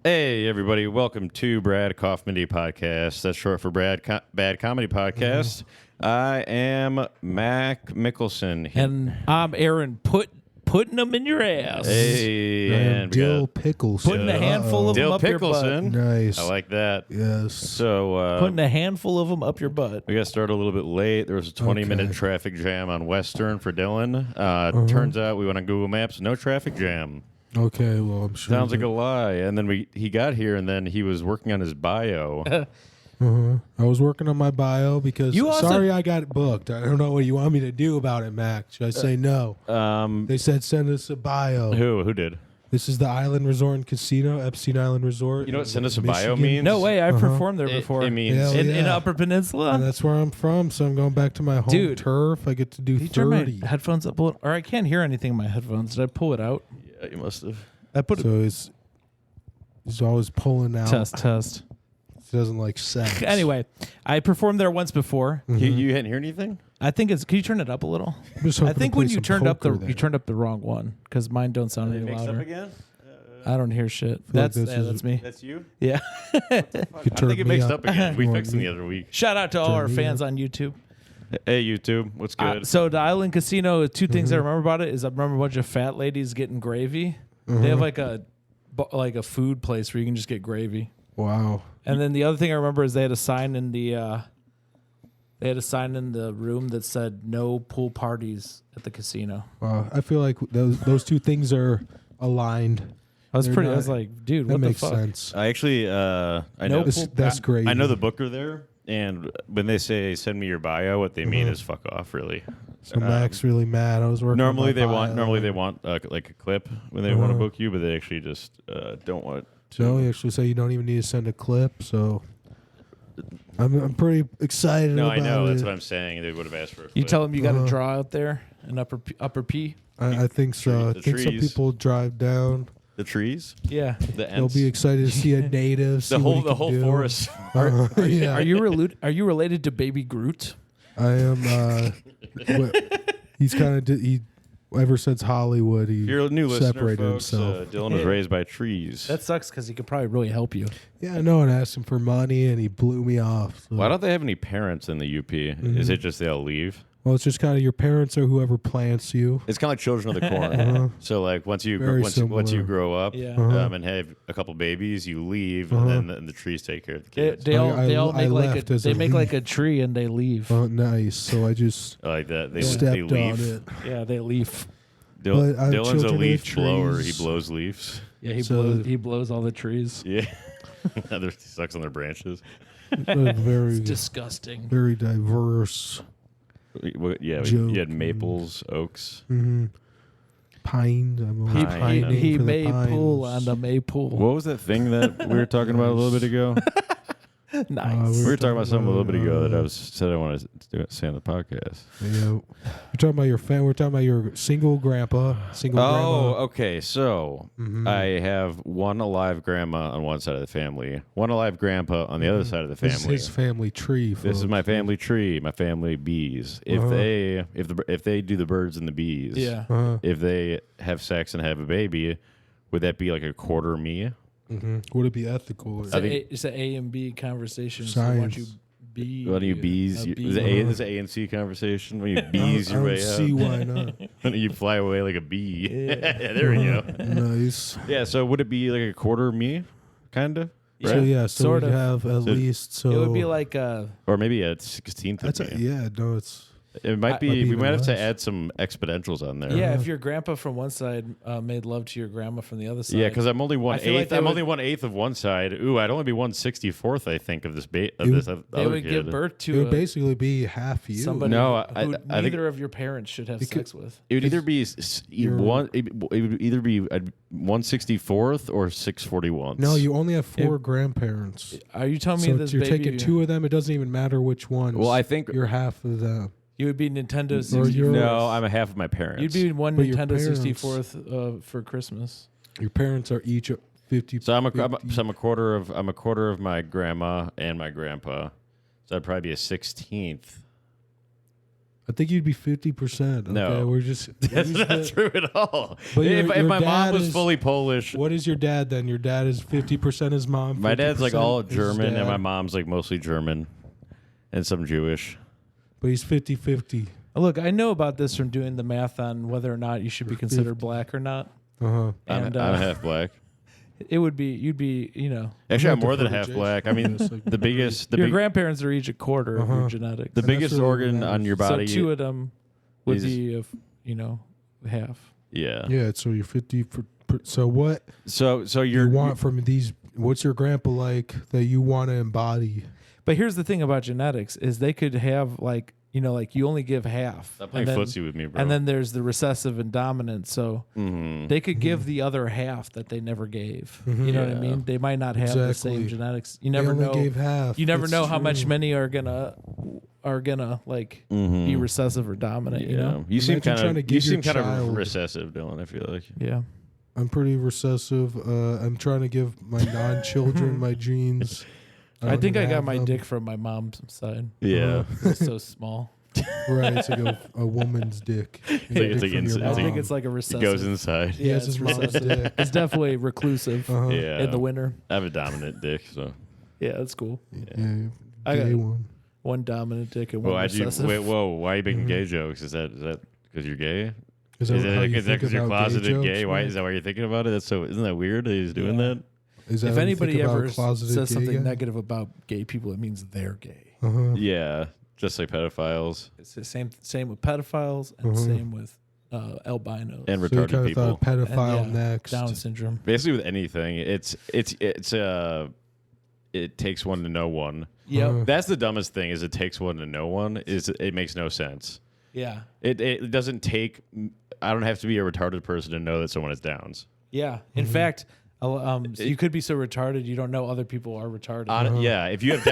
Hey, everybody. Welcome to Brad Kaufman Podcast. That's short for Bad Comedy Podcast. I am Mac Mickelson. And I'm Aaron putting them in your ass. Hey, and Dill Pickles. Putting a handful of them Dill up your butt. Pickleson. Nice. I like that. Yes. So, Putting a handful of them up your butt. we got started a little bit late. There was a 20-minute traffic jam on Western for Dylan. Turns out we went on Google Maps. No traffic jam. Okay, well, I'm sure. Sounds like a lie. And then he got here, and then he was working on his bio. I was working on my bio because You also- sorry I got booked. I don't know what you want me to do about it, Mac. Should I say no? They said send us a bio. Who did? This is the Island Resort and Casino, Epstein Island Resort. You know what send us a Michigan. bio means? No way, I've performed there It before. means... Yeah. in Upper Peninsula? And that's where I'm from, so I'm going back to my home Dude. turf. I get to do Did you turn 30. my headphones up a little? Or I can't hear anything in my headphones. Did I pull it out? Yeah, you must have. I put it. So he's always pulling out. Test. He doesn't like sex. Anyway, I performed there once before. You hadn't heard anything? I think it's. Can you turn it up a little? I'm just I hoping to think play when you some turned up poker there. you turned up the wrong one because mine don't sound any Mixed louder. up again? I don't hear shit. feel like That's this is- that's me. That's you? Yeah. You I turned think it me mixed up again. We More fixed it me. the other week. Shout out to all Turn our me fans on YouTube. Hey, YouTube. What's good? So the Island Casino, two things I remember about it is I remember a bunch of fat ladies getting gravy. They have like a food place where you can just get gravy. Wow. And then the other thing I remember is they had a sign in the room that said no pool parties at the casino. Wow. I feel like those two things are aligned. I was They're I was not- like, dude, That what the makes fuck? sense. I actually, I know. That's great. I know the booker there, and when they say "send me your bio," what they mean is "fuck off." Really. So Mac's really mad. I was working. Normally on my they bio. want. Normally they want like a clip when they want to book you, but they actually just don't want to. No, you actually say you don't even need to send a clip. So I'm pretty excited. No, about I know. it. That's what I'm saying. They would have asked for a clip. You tell them you got to draw out there in upper P. I think so. The I think some trees. people drive down. the trees, Yeah. the They'll ents, be excited to see a native. See the what he whole can do. forest. Yeah, Are you related to Baby Groot? I am. He's kind of he. Ever since Hollywood, he If you're a new listener, separated folks, himself. Dylan was raised by trees. That sucks because he could probably really help you. Yeah, I know. And asked him for money, and he blew me off. So. Why don't they have any parents in the UP? Is it just they'll leave? Well, it's just kind of your parents or whoever plants you. It's kind of like Children of the Corn. So like once you Very once you similar. grow up Yeah. and have a couple babies, you leave, and then the trees take care of the kids. They all I make left as a make like a leaf. tree and they leave. Oh, nice. So I just I like that. They stepped on leave. it. Yeah, they leave. But I have Dylan's a children with leaf blower. He trees. blows leaves. Yeah, So- he blows all the trees. Yeah, he sucks on their branches. Very, Disgusting. very diverse. Yeah, Joke. you had maples, oaks. Pines. I'm He, always Pine. pining he for the may pull pines. on the maypool. What was that thing that we were talking about a little bit ago? Nice. We were talking about something a little bit ago that I said I wanted to say on the podcast. Yeah. We're talking about your fan. We're talking about your single grandpa. Single Oh, grandma. okay. So I have one alive grandma on one side of the family, one alive grandpa on the other side of the This is family. his family tree. This is folks. my family tree, my family bees. If they do the birds and the bees, Yeah. if they have sex and have a baby, would that be like a quarter me? Would it be ethical? It's an A and B conversation. So why don't you Science. be When you bees, a bee? is it A and C conversation? When you bees I your don't way see up, why not. when you fly away like a bee. Yeah, there we go. Nice. Yeah, so would it be like a quarter me, kind of? So yeah, so Sort we of. have at least so It would be like Or maybe a 16th of that's me. yeah, no, it's It might be. Might be We even might have to less. add some exponentials on there. yeah. If your grandpa from one side made love to your grandma from the other side. Yeah, because I'm only one feel like eighth. they I'm would- only 1/8 of one side. Ooh, I'd only be 1/64th. I think of this You- this they other would kid. give birth it to would basically be half you. somebody No, who I think- neither of your parents should have sex with. It would either be one. It would either be 1/64th or 641. No, you only have four grandparents. Are you telling me So this you're baby? taking two of them. It doesn't even matter which ones. Well, I think you're half of them. You would be Nintendo Or 64th. you're- no. I'm a half of my parents. You'd be one But your Nintendo parents- 64th for Christmas. Your parents are each 50. So I'm a 50. quarter of my grandma and my grandpa. So I'd probably be a 16th. I think you'd be 50%. Okay? No. We're just. That's not true at all. But If your my mom dad was is- fully Polish, What is your dad then? Your dad is 50% his mom. my dad's like 50% all his German, and dad, my mom's like mostly German and some Jewish. But he's 50-50. Look, I know about this from doing the math on whether or not you should be considered black or not. Uh-huh. And I'm half black. you'd be, Actually, I'm Not more than the half Jason. black. I mean, It's like the biggest, your grandparents are each a quarter of your genetics. the And biggest that's really organ what on your so body. two of them would is- be, half. Yeah. Yeah, so you're 50. So what So you want from these? What's your grandpa like that you want to embody? But here's the thing about genetics is they could have like you only give half. Stop playing and then- footsie with me, bro. And then there's the recessive and dominant. So they could give the other half that they never gave. You know what I Yeah. mean? They might not have the same Exactly. genetics. You They never only know. gave half. You never It's know how much true. many are gonna like be recessive or dominant. You know? You seem Imagine kind trying to of give your kind of child- recessive, Dylan. I feel like. Yeah. I'm pretty recessive. I'm trying to give my non-children my genes. I think I don't got have my them. dick from my mom's side. Yeah. It's so small. Right, it's like a woman's dick. It's like From your I think mom. it's like a It recessive. goes inside. He has it's his mom's recessive. dick. It's definitely reclusive Uh-huh. Yeah. in the winter. I have a dominant dick, so. Yeah, that's cool. Yeah, I gay got- one. One dominant dick and Well, one why'd you recessive. wait? Whoa! Why are you making gay jokes? Is that because you're gay? Is Is how that you because think you're about closeted gay? jokes, Why man? is that why you're thinking about it? That's so. Isn't that weird that he's doing Yeah. that? Is that If how you anybody think about ever closeted says gay something guy? negative about gay people, it means they're gay. Uh-huh. Yeah, just like pedophiles It's the same with pedophiles and same with albinos and So you retarded kind of people. thought pedophile And, yeah, next. Down syndrome. Basically, with anything, it takes one to know one. Yep. That's the dumbest thing. Is it takes one to know one? Is it makes no sense. Yeah. It doesn't take. I don't have to be a retarded person to know that someone has Downs. Yeah. In fact, you could be so retarded you don't know other people are retarded. Yeah, if you have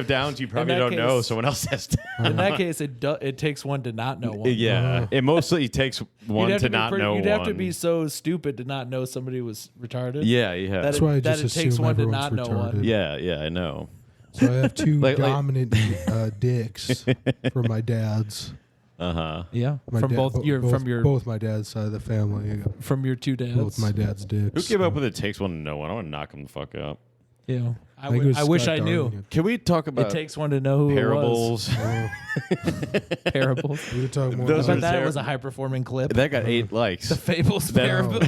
Downs, you probably that don't know case- someone else has Downs. In that case, it takes one to not know one. Yeah, it mostly takes one You'd have to be not know You'd one. have to be so stupid to not know somebody was retarded. Yeah. That That's it, why I that just it takes assume one to everyone's not know one. retarded. Yeah, I know. So I have two Like- dominant dicks from my dad's. Yeah. My From dad- both both my dad's side of the family. I got from your two dads. both my dad's dicks. Who came up with it takes one to know one? I want to knock him the fuck out. Yeah. I think it was wish Scott I knew. Darling. Can we talk It about takes one to know who parables? Oh, Parables. we could talk more Those I are bet about that ter- was a high performing clip. That got 8 likes. The fables That- parable.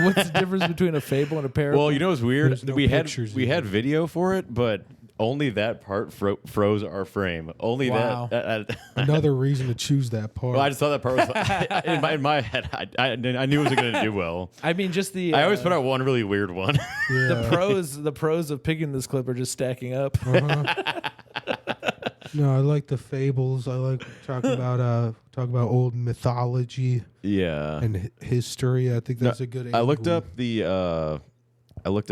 What's the difference between a fable and a parable? Well, you know what's weird? There's no we had pictures had video for it, but only that part froze our frame. Only Wow. that. another reason to choose that part. Well, I just thought that part was in my head. I knew it wasn't going to do well. I mean, just the I always put out one really weird one. yeah. the pros of picking this clip are just stacking up. No, I like the fables. I like talk about old mythology Yeah. and history. I think that's a good. I looked angle.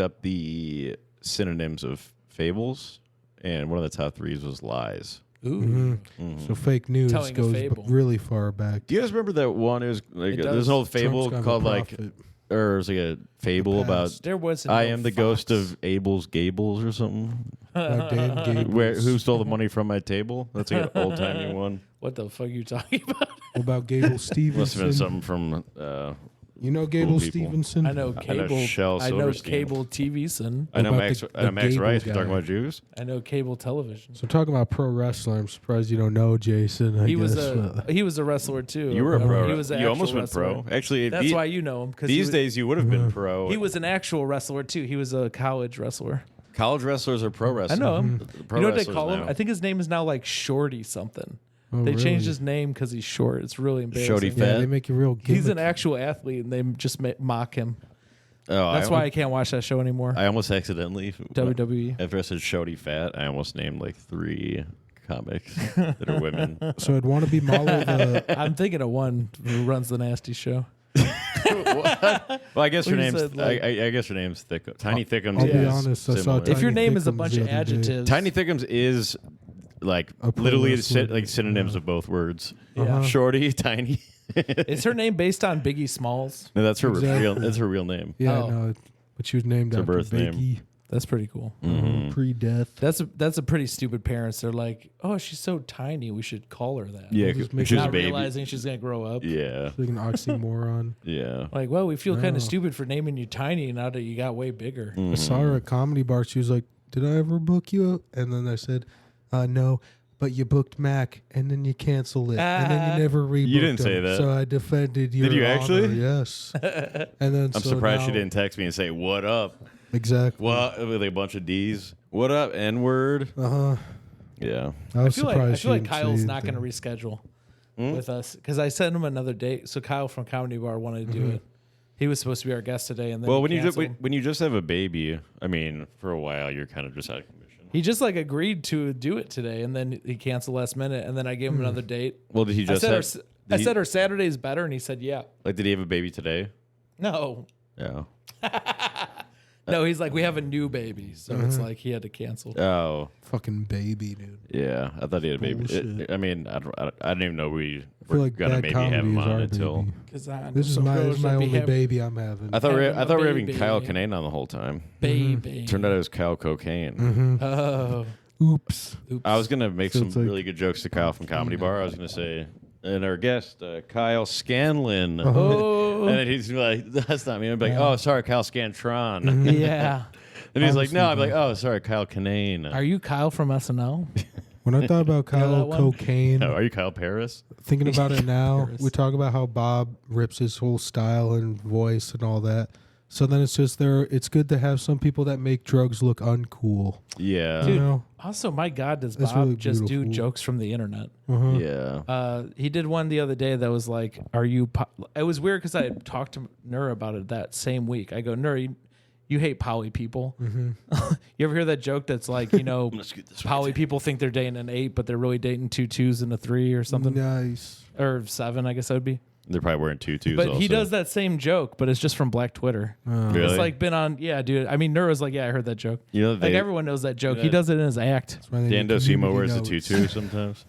up the synonyms of fables, and one of the top 3s was lies. Ooh. So fake news Telling a goes fable. really far back. Do you guys remember that one? It was like It there's does. an old fable Trump's kind of a called like, prophet. or it was like a fable about past. There was. I am the ghost of Abel's Gables or something. Like Dan Gables. Who stole the money from my table? That's like an old timey one. What the fuck are you talking about? What about Gable Must have been Stevenson? something from. You know Gable people. Stevenson? I know cable. Shel I know Silverstein. cable TV. Son. I know About Max. the I know Max Gable Rice. We're guy. talking about Jews. I know cable television. So talking about pro wrestler, I'm surprised you don't know Jason. I He was guess. he was a wrestler too. You were a pro. He was an You almost actual went pro. wrestler. Actually, That's why you know him. Because these days you would have been pro. he was an actual wrestler too. He was a college wrestler. College wrestlers are pro I wrestlers. know him. Pro You know what they wrestlers call him? now. I think his name is now like Shorty something. Oh, They changed really? his name because he's short. It's really embarrassing. Shorty Yeah, Fat. they make you real. He's an gimmick. actual athlete, and they just mock him. Oh, That's why I can't watch that show anymore. I almost accidentally WWE. after I said Shody Fat, I almost named like 3 comics that are women. So I'd want to be Mahler the. I'm thinking of one who runs the nasty show. Well, I guess her Well, you name's said, like- I guess her name's Thick. Tiny Thickums. I'll be is honest, I saw similar. Tiny If your name is a Thickums bunch the of other day. adjectives, Tiny Thickums is like A pro literally wrestler. like synonyms of both words. Yeah. Shorty, tiny. is her name based on Biggie Smalls? No, that's her Exactly. real. That's her real name. Yeah, Oh. no, but she was named It's her after birth name. Biggie. That's pretty cool. Pre-death. That's a pretty stupid parents. They're like, oh, she's so tiny. We should call her that. Yeah, just she's a Not baby. realizing she's going to grow up. Yeah. Like an oxymoron. Yeah. Like, well, we feel kind of stupid for naming you tiny now that you got way bigger. I saw her at Comedy Bar. She was like, did I ever book you? And then I said, no, but you booked Mac, and then you canceled it. And then you never rebooked You didn't say him. that. So I defended your Did you honor. actually? Yes. And then I'm surprised she didn't text me and say, what up? Exactly. What? With a bunch of D's. What up, N-word? Uh-huh. Yeah. I was I feel surprised like she Kyle's didn't not say going to reschedule with us because I sent him another date. So Kyle from Comedy Bar wanted to do it. He was supposed to be our guest today, and then Well, he when you just have a baby, I mean, for a while you're kind of just out of commission. He just like agreed to do it today, and then he canceled last minute, and then I gave him another date. Well, did he just I said our Saturday's better, and he said yeah. Like, did he have a baby today? No, Yeah. no, he's like we have a new baby, so it's like he had to cancel. Oh. Fucking baby, dude. Yeah. I thought he had a baby. Bullshit. I mean, I didn't even know we I feel were like gonna bad maybe comedy have him is on our until. baby. This is my only baby I'm having. I thought we Having a were having baby. Kyle Kinane on the whole time. Baby. Turned out it was Kyle Cocaine. Oh, Oops. oops. I was gonna make So some it's like- really good jokes to Kyle from Comedy Bar. I was gonna say, and our guest Kyle Scanlon, Oh, and then he's like, "That's not me." I'm like, "Oh, sorry, Kyle Scantron." yeah. And he's like, Honestly, "No," I'm like, "Oh, sorry, Kyle Kinane." Are you Kyle from SNL? When I thought about know that Kyle one? Cocaine, Oh, are you Kyle Paris? thinking about it now, Paris. we talk about how Bob rips his whole style and voice and all that. So then it's just it's good to have some people that make drugs look uncool. Yeah, You Dude, know? Also, my God, does That's Bob really just do beautiful. jokes from the internet? Uh-huh. yeah. He did one the other day that was like, "Are you?" It was weird because I had talked to Nur about it that same week. I go, Nur, you hate poly people. You ever hear that joke that's like, poly people think they're dating an 8, but they're really dating 2 2s and a 3 or something, Nice. or 7, I guess that would be. They're probably wearing tutus. But also. he does that same joke, but it's just from Black Twitter. Really? It's like been on, yeah, dude. I mean, Nur was like, yeah, I heard that joke. You know, Like everyone knows that joke. He does it in his act. Dan Docimo wears the tutu sometimes.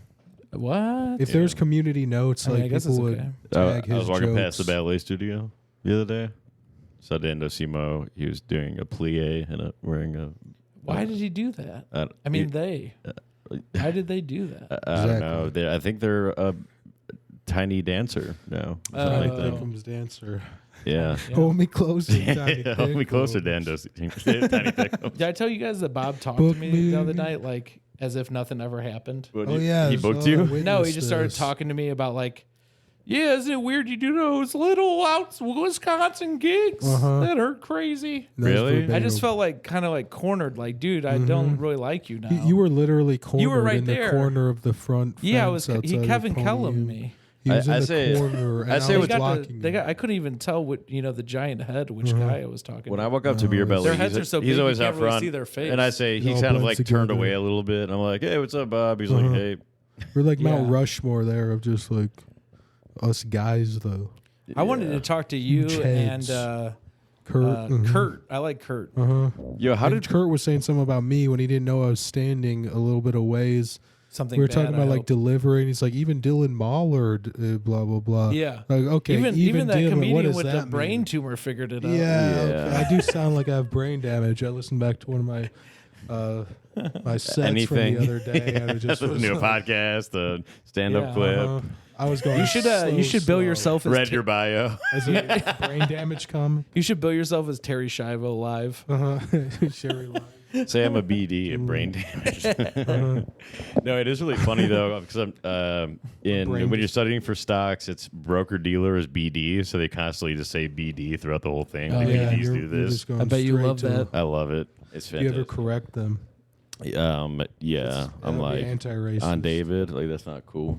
What? If there's community notes, I mean, like I guess people it's would okay. tag I his was walking jokes. past the ballet studio the other day. Saw Dan Docimo. He was doing a plie and wearing a. Why did he do that? I mean, Why did they do that? I don't know. I think they're a tiny dancer now. Something like that. Thickums dancer. Yeah. Yeah. Hold me closer. Tiny Hold me closer, Thickums. Dan Docimo. Tiny Thickums. Did I tell you guys that Bob talked Book to me me. the other night, like as if nothing ever happened? What, Oh yeah, He so booked I you? witnessed No, he just started this. talking to me about like, yeah, isn't it weird you do those little Wisconsin gigs that are crazy? That's Really? verbatim. I just felt like kind of like cornered, like, dude, I don't really like you now. You were literally cornered right in there. the corner of the front. yeah, fence he outside of Kevin Pony Kellum Inn. me. He was I in the say- corner, and I I, say was what- blocking him. I couldn't even tell what the giant head, which guy I was talking When I to. walk up to Beer Belly, Their heads are so he's big, always you out can't really front. see their face. And I say, It he's all kind of blends like turned together. away a little bit. And I'm like, hey, what's up, Bob? He's like, hey. We're like Mount Yeah. Rushmore there of just like us guys though. I wanted to talk to you Huge and heads. Kurt. Kurt. I like Kurt. Yo, how And did Kurt was saying something about me when he didn't know I was standing a little bit of ways. Something We were bad, talking I about like hope. delivering. He's like, even Dylan Mahler, blah blah blah. Yeah. Like, okay, Even that Dylan, what comedian does with that the brain mean? tumor figured it out. Yeah, Yeah. okay. I do sound like I have brain damage. I listened back to one of my my sets Anything. from the other day, and it just listen was to a like, podcast, a stand-up Yeah. clip, I was going. You should so you should bill slow. yourself as read your bio. as a brain damage comic. you should bill yourself as Terry Schiavo live. Sherry Lime. Say I'm a BD and brain damage. No, it is really funny though because I'm Brain when you're studying for stocks, it's broker dealer is BD, so they constantly just say BD throughout the whole thing. Like, yeah, BDs you're- do you're this. just going I bet you straight love to- that. I love it. It's Do you ever fantastic. correct them? Yeah, I'm That'd be like anti-racist. on David. Like that's not cool.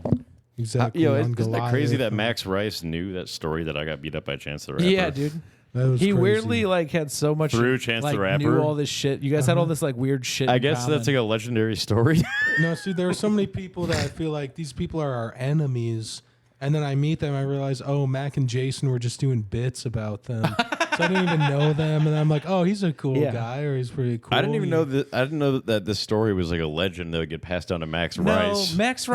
Exactly. Yo, on isn't that crazy Goliath. that Max Rice knew that story that I got beat up by Chance the Rapper? Yeah, dude. That was He crazy. weirdly like had so much Through Chance the like, Rapper? knew all this shit. You guys had all this like weird shit. I in guess that's common. like a legendary story. No, see, there are so many people that I feel like these people are our enemies, and then I meet them, I realize, oh, Mac and Jason were just doing bits about them. So I didn't even know them, and I'm like, oh, he's a cool Yeah. guy, or he's pretty cool. I didn't even know that. I didn't know that this story was like a legend that would get passed down to Max Rice. No, Max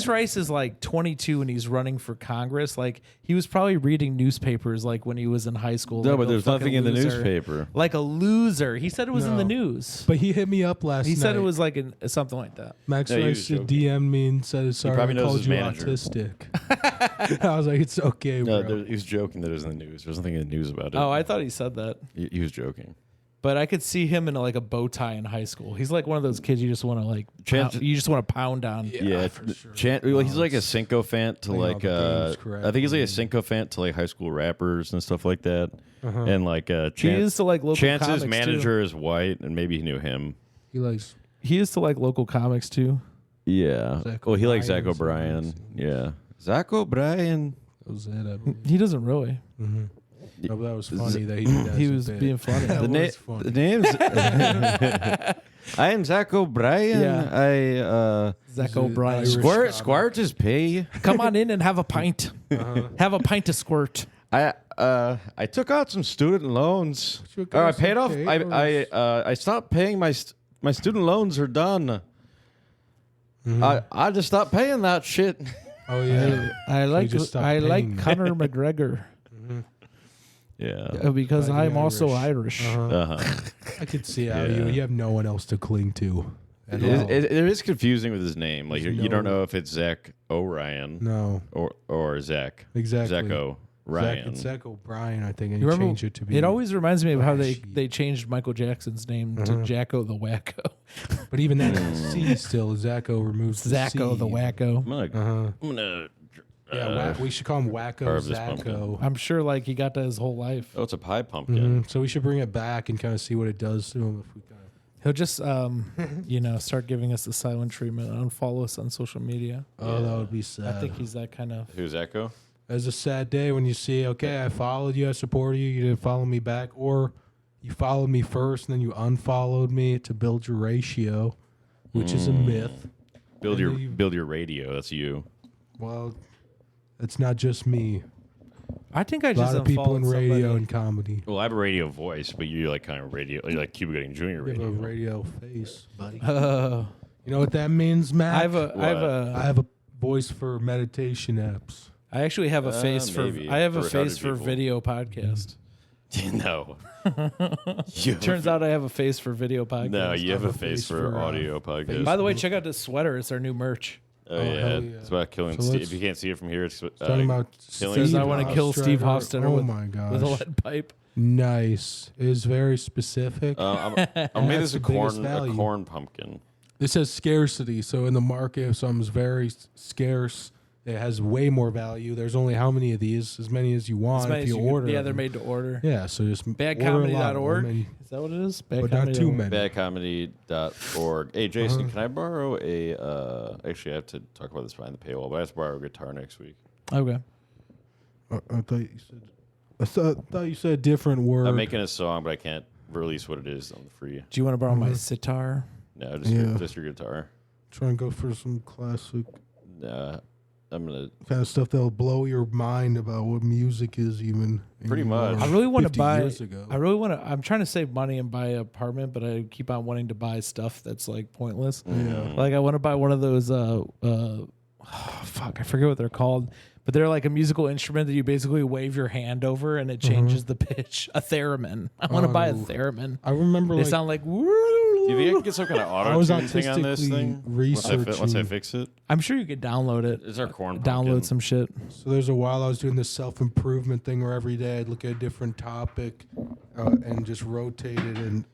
Rice is like 22 and he's running for Congress. Like he was probably reading newspapers like when he was in high school. No, like but a there's fucking nothing in the loser. newspaper. Like a loser. He said it was in the No. news. But he hit me up last night. He said it was like something like that. Max No, he Rice was joking. DM'd me and said, sorry, probably I knows called his you manager. autistic. I was like, it's okay, No, bro. he was joking that it was in the news. There's nothing in the news about it. Oh, I thought he said that. He was joking. But I could see him in like a bow tie in high school. He's like one of those kids you just want to like Chance- you just want to pound on. Yeah, for sure. well, he's like a sycophant to playing all like. the games correctly. I think he's like a sycophant to like high school rappers and stuff like that. And like He Chance, used to like local Chance's comics manager is white, and maybe he knew him. He likes too. He used to like local comics too. Yeah. Zach Well, he likes Zach O'Brien. O'Brien. Yeah. Zach O'Brien. that was it. I believe. He doesn't really. No, but that was funny that he did that. He as a was bit. being funny. That The, was funny. the name's. I am Zach O'Brien. Yeah. Zach O'Brien. Irish Squirt, Chicago. squirt is pay. Come on in and have a pint. Have a pint of squirt. I took out some student loans. Took Or I out some paid off. papers. I stopped paying my student loans are done. I just stopped paying that shit. Oh yeah. I like just stopped paying. Conor McGregor Yeah. because By the I'm also Irish. Irish. Uh-huh. I could see how Yeah. you have no one else to cling to. At all. It is confusing with his name. Like There's you don't no- know if it's Zach O'Ryan No, or Zach. exactly. Zach O'Ryan. Zach O'Brien, I think, and You you remember? changed it to be. It always reminds me of how Flashy. they changed Michael Jackson's name to Jacko the Wacko. But even that C still, Zacho removes the Zacko C. the Wacko. I'm gonna Yeah, we should call him Wacko carve this Zacho. I'm sure like he got that his whole life. Oh, it's a pie pumpkin. So we should bring it back and kind of see what it does to him if we kind of. He'll just start giving us the silent treatment and unfollow us on social media. Oh, that would be sad. I think he's that kind of. Who's Echo? It's a sad day when you see, okay, I followed you, I supported you, you didn't follow me back, or you followed me first and then you unfollowed me to build your ratio, which is a myth. Build And then you- your radio. That's you. Well, it's not just me. I think I A just lot of people in unfollowed radio somebody. and comedy. Well, I have a radio voice, but you're like kind of radio, you're like Cuba Gooding Jr. You have radio. a radio face, buddy. Uh, You know what that means, Matt? I have I have a voice for meditation apps. I actually have a face maybe for. I have a for face retarded for people. video podcast. No. You have Turns out I have a face for video podcast. No, you have I a face for audio podcast. By the way, check out this sweater. It's our new merch. Oh, yeah. hell yeah. It's about killing So Steve. let's- If you can't see it from here, it's Talking about killing Says Steve I want to kill Steve Hofstadter. Hofstadter Oh with, my gosh. with a lead pipe. Nice. It is very specific. I made this That's a the biggest corn value. pumpkin. This says scarcity. So in the market, if something's very scarce, it has way more value. There's only how many of these? As many as you want As many if as you you- order. Yeah, them. they're made to order. Yeah, so just order a lot of Badcomedy.org. them and- Is that what it is? But not too many. Badcomedy.org. Hey, Jason, can I borrow actually, I have to talk about this behind the paywall, but I have to borrow a guitar next week. Okay. I thought you said. I thought you said a different word. I'm making a song, but I can't release what it is on the free. Do you want to borrow my sitar? No, just, Yeah. just your guitar. Try and go for some classic I'm going to. kind of stuff that'll blow your mind about what music is, even. Pretty anymore. much. I really want to 50 buy. years ago. I really want to. I'm trying to save money and buy an apartment, but I keep on wanting to buy stuff that's like pointless. Yeah. Like I want to buy one of those. Fuck, I forget what they're called, but they're like a musical instrument that you basically wave your hand over and it changes the pitch. A theremin. I want to buy a Oh. theremin. I remember They like sound like. Do you think I can get some kind of I was auto-tune thing on this artistically thing? researching. Once I fix it? I'm sure you could download it. It's our corn Download pumpkin. some shit. So there's a while I was doing this self-improvement thing where every day I'd look at a different topic and just rotate it, and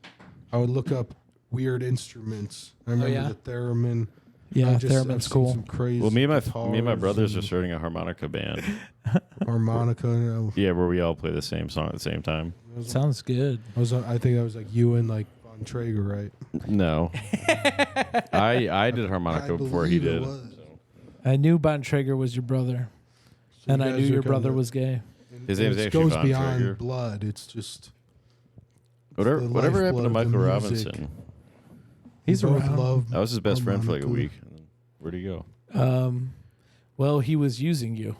I would look up weird instruments. I remember yeah? the theremin. Yeah, I've theremin's seen cool. Some crazy Well, me and my guitars brothers are and starting a harmonica band. harmonica. And Yeah, where we all play the same song at the same time. Sounds good. I think that was like you and like Von Traeger, right? No, I did harmonica before he believe it did. was. I knew Bon Traeger was your brother, So and you I guys knew are your kinda- brother was gay. His and name's it actually goes Von beyond Traeger. blood. It's just Whatever the happened to lifeblood of Michael the Robinson? music. He's we both around. love I was his best friend for like a harmonica. week. And then where'd he go? Well, he was using you.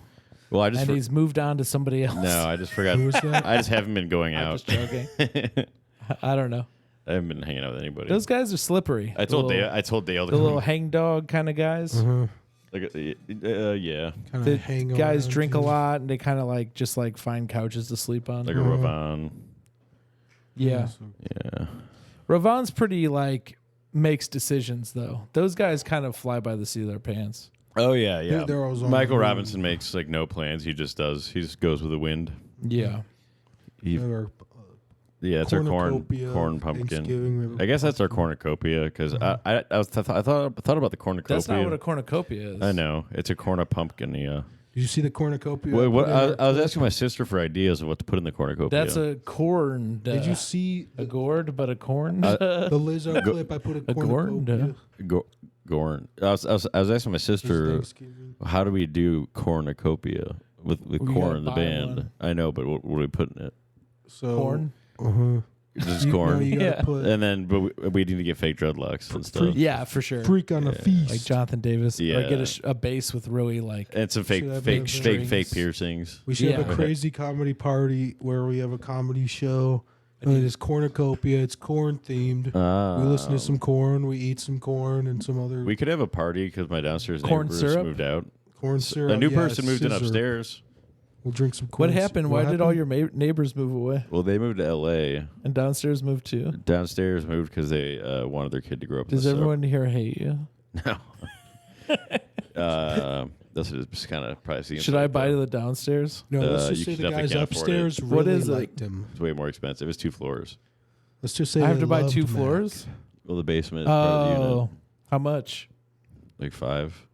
Well, I just and he's moved on to somebody else. no, I just forgot. Who was that? I just haven't been going I'm out. just joking. I don't know. I haven't been hanging out with anybody. Those guys are slippery. I told Dale. I told Dale to The come. little hang dog kind of guys. Like, yeah, Kind The of hang guys around drink you. a lot and they kind of like just like find couches to sleep on. like a Ravon. Yeah. Yeah. Ravon's pretty like makes decisions though. Those guys kind of fly by the seat of their pants. Oh yeah, yeah. They're always on Michael the move. Robinson makes like no plans. He just does. He just goes with the wind. Yeah. He, Or, yeah, it's our cornucopia, corn pumpkin. Thanksgiving, we have a I guess that's our cornucopia because I thought about the cornucopia. That's not what a cornucopia is. I know it's a corn pumpkin. Yeah. Did you see the cornucopia? What, I put in I was our asking my sister for ideas of what to put in the cornucopia. That's a corn. Did you see a gourd, but a corn? the Lizzo clip? I put a cornucopia. Gorn. I was asking my It's sister, Thanksgiving. how do we do cornucopia with We corn gotta in the buy band? one. I know, but what do we put in it? So Corn? Just You corn. know, you gotta Yeah. put And then, but we need to get fake dreadlocks and stuff. Yeah, for sure. freak on a feast. Like Jonathan Davis. Or Yeah. get a bass with really like. And some fake, Should have fake, been fake, fake strings. piercings. We should have Yeah. a crazy comedy party where we have a comedy show. And it is cornucopia. It's corn themed. We listen to some corn. We eat some corn and some other We could have a party because my downstairs Corn neighbors syrup? moved out. corn syrup. A new Yeah, person moved in scissor. upstairs. We'll drink some corn. What happened? Why did all your neighbors move away? Well, they moved to L.A. And downstairs moved too? Downstairs moved because they wanted their kid to grow up. Does in the everyone here hate you? No. This is just kind of probably seems Should like I buy that. the downstairs? No, let's You just say should the definitely guys can't afford upstairs it. What really is it? liked him. It's way more expensive. It's 2 floors. Let's just say I have they to buy loved 2 Mac. floors? Well, the basement is part of the unit. Oh. How much? Like 5.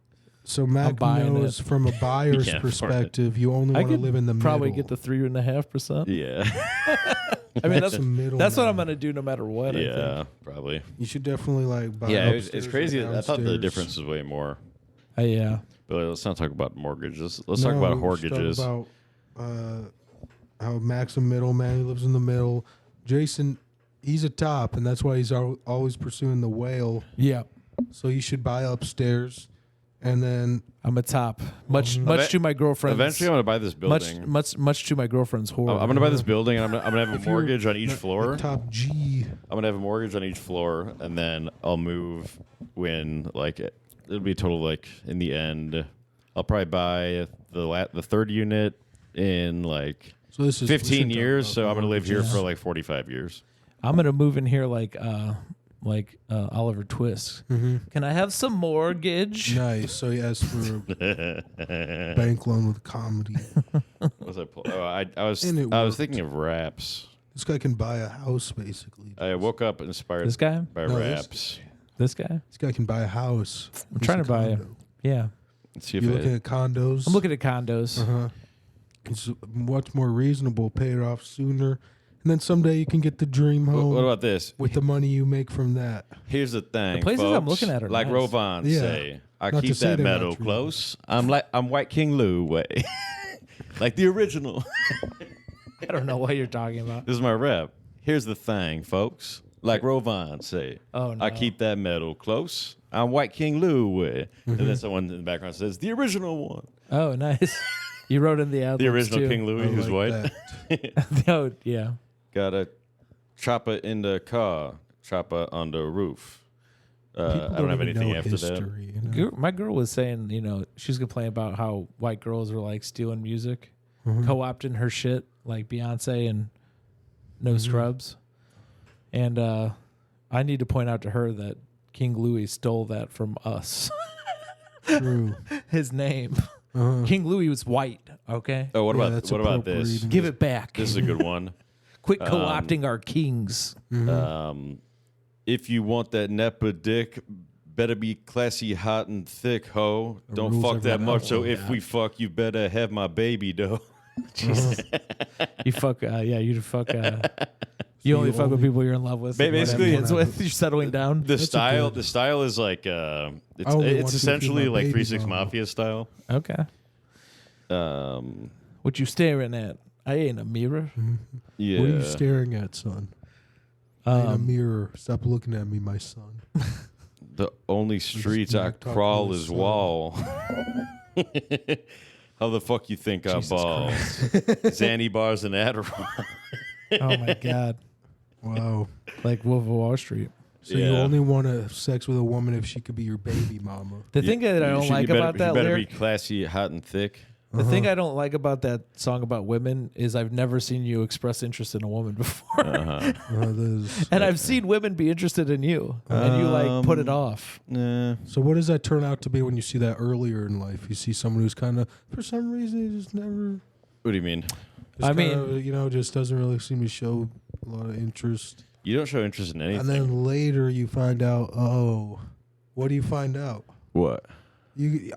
So Mac buying knows from a buyer's can't afford it. perspective, you only I want to could live in the probably middle. get the 3.5%. Yeah. I mean, that's the middle. that's what I'm gonna do no matter what. I yeah, think. probably. You should definitely like buy. Yeah, it's upstairs or crazy. I thought the downstairs. difference was way more. Yeah. But let's not talk about mortgages. Let's talk about we should talk mortgages. About how Mac's a middleman. He lives in the middle. Jason, he's a top, and that's why he's always pursuing the whale. Yeah. So you should buy upstairs, and then I'm a top. Much to my girlfriend's. Eventually, I'm going to buy this building. Much to my girlfriend's horror. I'm going to buy this building, and I'm going to have a mortgage on each floor. top G. I'm going to have a mortgage on each floor, and then I'll move when, like, it'll be total, like, in the end. I'll probably buy the third unit in, like, So this is 15 we should years, talk so about I'm going to live here mortgages. for, like, 45 years. I'm gonna move in here like Oliver Twist. Can I have some mortgage? Nice. So he asked for a bank loan with comedy. What was I And it I was worked. thinking of raps. This guy can buy a house, basically. I woke up inspired This guy? by No, this- raps. This guy? This guy can buy a house. I'm trying to buy it. Yeah. Let's see if You it, looking at condos? I'm looking at condos. Uh-huh. It's much more reasonable. Pay it off sooner, and then someday you can get the dream home what about this? with the money you make from that. Here's the thing. The places folks. I'm looking at are like nice. Rovon Yeah. say. I Not to keep say that they're not metal true. close. I'm White King Lou way, like the original. I don't know what you're talking about. This is my rap. Here's the thing, folks. Like Rovon say. Oh, no. I keep that metal close. I'm White King Lou way, and then someone in the background says the original one. Oh, nice. You wrote in the ad The original too. King Louis, I who's like white. that. Oh, yeah. Got a chopper in the car, chopper on the roof. People I don't have even anything know after that. history, you know? My girl was saying, she was complaining about how white girls were like stealing music, co-opting her shit, like Beyonce and No Scrubs. And I need to point out to her that King Louis stole that from us. True. His name. Uh-huh. King Louis was white, okay? Oh, what Yeah, about that's this? appropriating. Give it back. This is a good one. Quit co-opting our kings. If you want that Nepa dick, better be classy, hot, and thick, ho. Don't rules fuck that everyone much. So if we fuck, you better have my baby, though. You fuck, you fuck. You only fuck with people you're in love with. and Basically, whatever it's with. You're settling down. The style is like only want you it's to essentially be my like baby 3-6 mama. Mafia style. Okay. What you staring at? I ain't a mirror. Yeah. What are you staring at, son? In a mirror. Stop looking at me, my son. The only streets I Mac talking crawl to his is son. wall. How the fuck you think I Jesus ball? Xanny bars and Adderall. Oh my god. Wow. Like Wolf of Wall Street. So you only want to have sex with a woman if she could be your baby mama. The thing that I don't like about that you better lyric, be classy, hot, and thick. the thing I don't like about that song about women is I've never seen you express interest in a woman before. And I've seen women be interested in you, and you like put it off. Nah. So what does that turn out to be when you see that earlier in life? You see someone who's kind of, for some reason, he just never. What do you mean? I mean, just doesn't really seem to show a lot of interest. You don't show interest in anything. And then later you find out, what do you find out? What?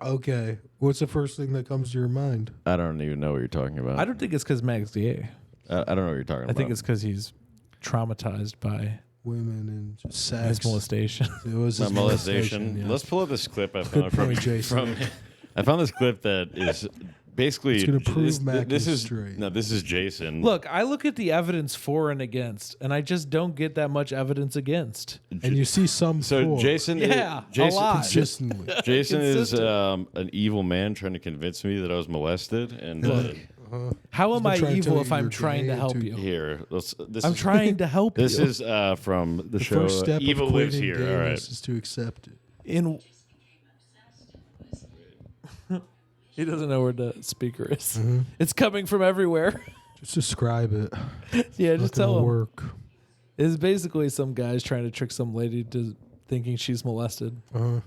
Okay. What's the first thing that comes to your mind? I don't even know what you're talking about. I don't think it's because Mag's gay. I don't know what you're talking about. I think it's because he's traumatized by Women and just sex. his molestation. It was my his molestation. yeah. Let's pull up this clip I Good found point, Jason. I found this clip that is basically It's gonna prove Mac this is is straight. no, this is Jason. Look, I look at the evidence for and against, and I just don't get that much evidence against. And you see some So for. Jason, Yeah, Jason, a lot. consistently. Jason is Consistent. an evil man trying to convince me that I was molested. And Look, how am I trying to tell evil you if I'm you're trying gay to help and you? here, this I'm is, trying to help This you. is from the, The show first step Evil of Lives quitting Here. All right. gayness is to accept it. In he doesn't know where the speaker is. It's coming from everywhere. Just describe it. Yeah, Not just gonna tell him. work. It's basically some guys trying to trick some lady to thinking she's molested. And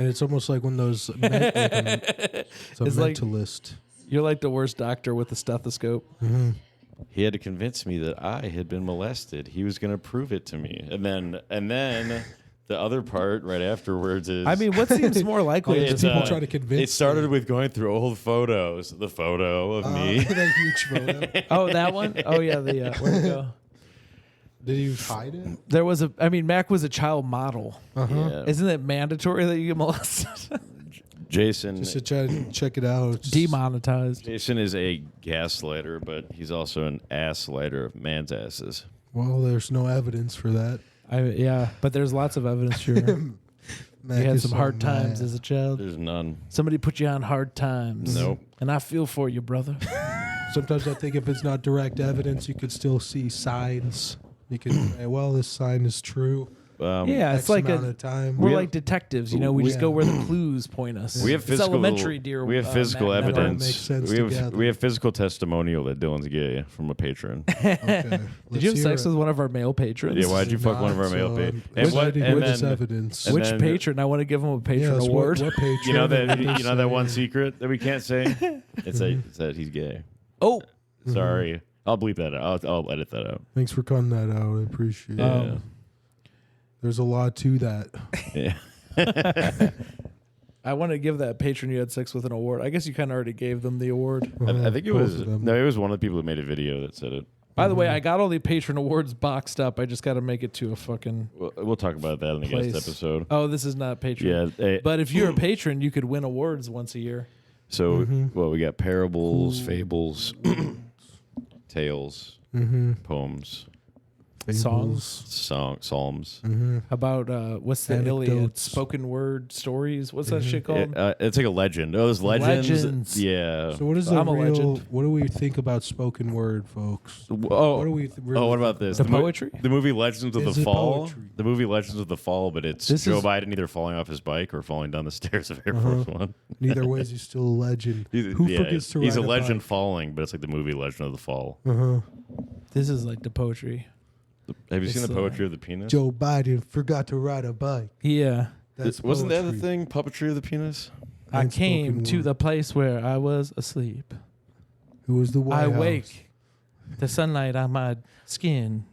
it's almost like when those it's a It's like- mentalist. You're like the worst doctor with the stethoscope. He had to convince me that I had been molested. He was going to prove it to me, and then the other part right afterwards is. I mean, what seems more likely Oh, yeah, is people try to convince It started with going through old photos. The photo of me. that huge photo. Oh, that one? Oh, yeah. The where'd it go? Did you hide it? There was Mac was a child model. Yeah. Isn't it mandatory that you get molested? Jason. Just to try to check it out. It's- Demonetized. Jason is a gaslighter, but he's also an ass lighter of man's asses. Well, there's no evidence for that. But there's lots of evidence here. You Mac had is some so hard times mad. as a child. There's none. Somebody put you on hard times. Nope. And I feel for you, brother. Sometimes I think if it's not direct evidence, you could still see signs. You can say, well, this sign is true. Yeah, X it's like amount of time. we're We like detectives, we just go where the clues point us. We have It's physical. elementary, dear. We have physical Matt. That all evidence. makes sense we have together. physical testimonial that Dylan's gay from a patron. Okay. Did you have sex with one of our male patrons? Yeah, why'd you fuck one of our male patrons? And what? And What is then evidence? and Which then- patron? I want to give him a patron Yes, award. What patron? you know that What they you know that say. one secret that we can't say. It's that he's gay. Oh, Sorry, I'll bleep that out. I'll edit that out. Thanks for cutting that out. I appreciate Yeah. it. There's a lot to that. Yeah. I want to give that patron you had sex with an award. I guess you kind of already gave them the award. I think it Both was of them. no, it was one of the people that made a video that said it. By the way, I got all the patron awards boxed up. I just got to make it to a fucking We'll talk about that in the place. guest episode. Oh, this is not patron. Yeah, But if you're a patron, you could win awards once a year. so well, we got parables, fables, tales, poems, Songs. psalms. How about what's the Iliad? Anecdotes. Spoken word stories. What's that shit called? It's like a legend. Oh, there's legends. Legends. Yeah. So what is the I'm a real? legend. What do we think about spoken word, folks? Oh, What do we? Really what about this? The mo- poetry? The movie Legends of Is the it Fall. poetry? The movie Legends of the Fall, but it's This Joe is- Biden either falling off his bike or falling down the stairs of Air Force One. Neither way, he's still a legend. He's, Who yeah, forgets to he's ride a legend bike? falling, but it's like the movie Legend of the Fall. This is like the poetry. Have you It's, seen the poetry of the penis? Joe Biden forgot to ride a bike. Yeah. That's Wasn't that the poetry. thing? Puppetry of the penis? I And came spoken to word. the place where I was asleep. Who was the White I House? wake. The sunlight on my skin.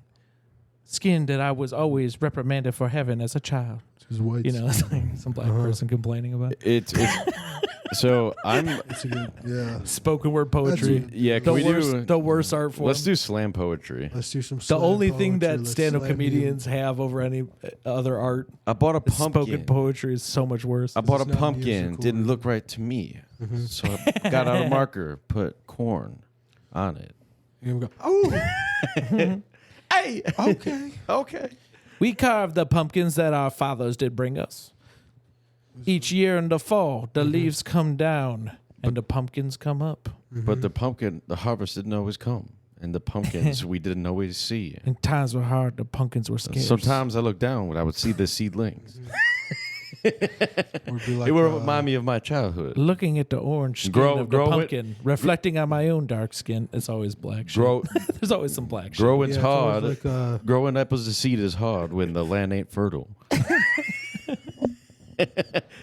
Skin that I was always reprimanded for having as a child. His white. You know, it's like some black person complaining about It's so I'm It's a good, yeah. spoken word poetry. yeah. The Can we worst, do? the worst art form. Let's do slam poetry. Let's do some. The slam only thing poetry. that Let's stand-up slam comedians have over any other art, I bought a is pumpkin. spoken poetry is so much worse. I bought is a not pumpkin. musical. Didn't look right to me, so I got out a marker, put corn on it. You. And we go. Oh, Hey, okay. okay. We carved the pumpkins that our fathers did bring us. Each year in the fall, the leaves come down, And the pumpkins come up. But the harvest didn't always come. And the pumpkins we didn't always see. And times were hard, the pumpkins were scarce. Sometimes I looked down when I would see the seedlings. Would be like, It would remind me of my childhood. Looking at the orange skin of the pumpkin, reflecting on my own dark skin. It's always black shit. There's always some black shit. Growing's it's hard. like, Growing apples of seed is hard when the land ain't fertile.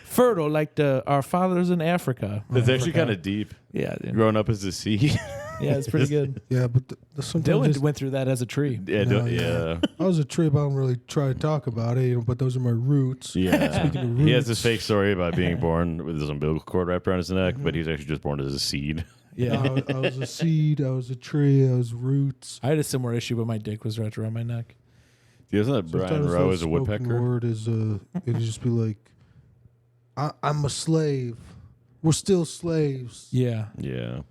Fertile like our fathers in Africa. It's actually kind of deep. Yeah, dude. Growing up as a seed. Yeah, it's pretty good. yeah, but sometimes Dylan went through that as a tree. Yeah. I was a trip. I don't really try to talk about it, but those are my roots. Yeah. Speaking of roots, He has this fake story about being born with his umbilical cord wrapped around his neck, but he's actually just born as a seed. Yeah. I was a seed. I was a tree. I was roots. I had a similar issue, but my dick was wrapped around my neck. Isn't that Brian Sometimes Rowe the as a spoken woodpecker? word is it'd just be like, I'm a slave. We're still slaves. Yeah. Yeah.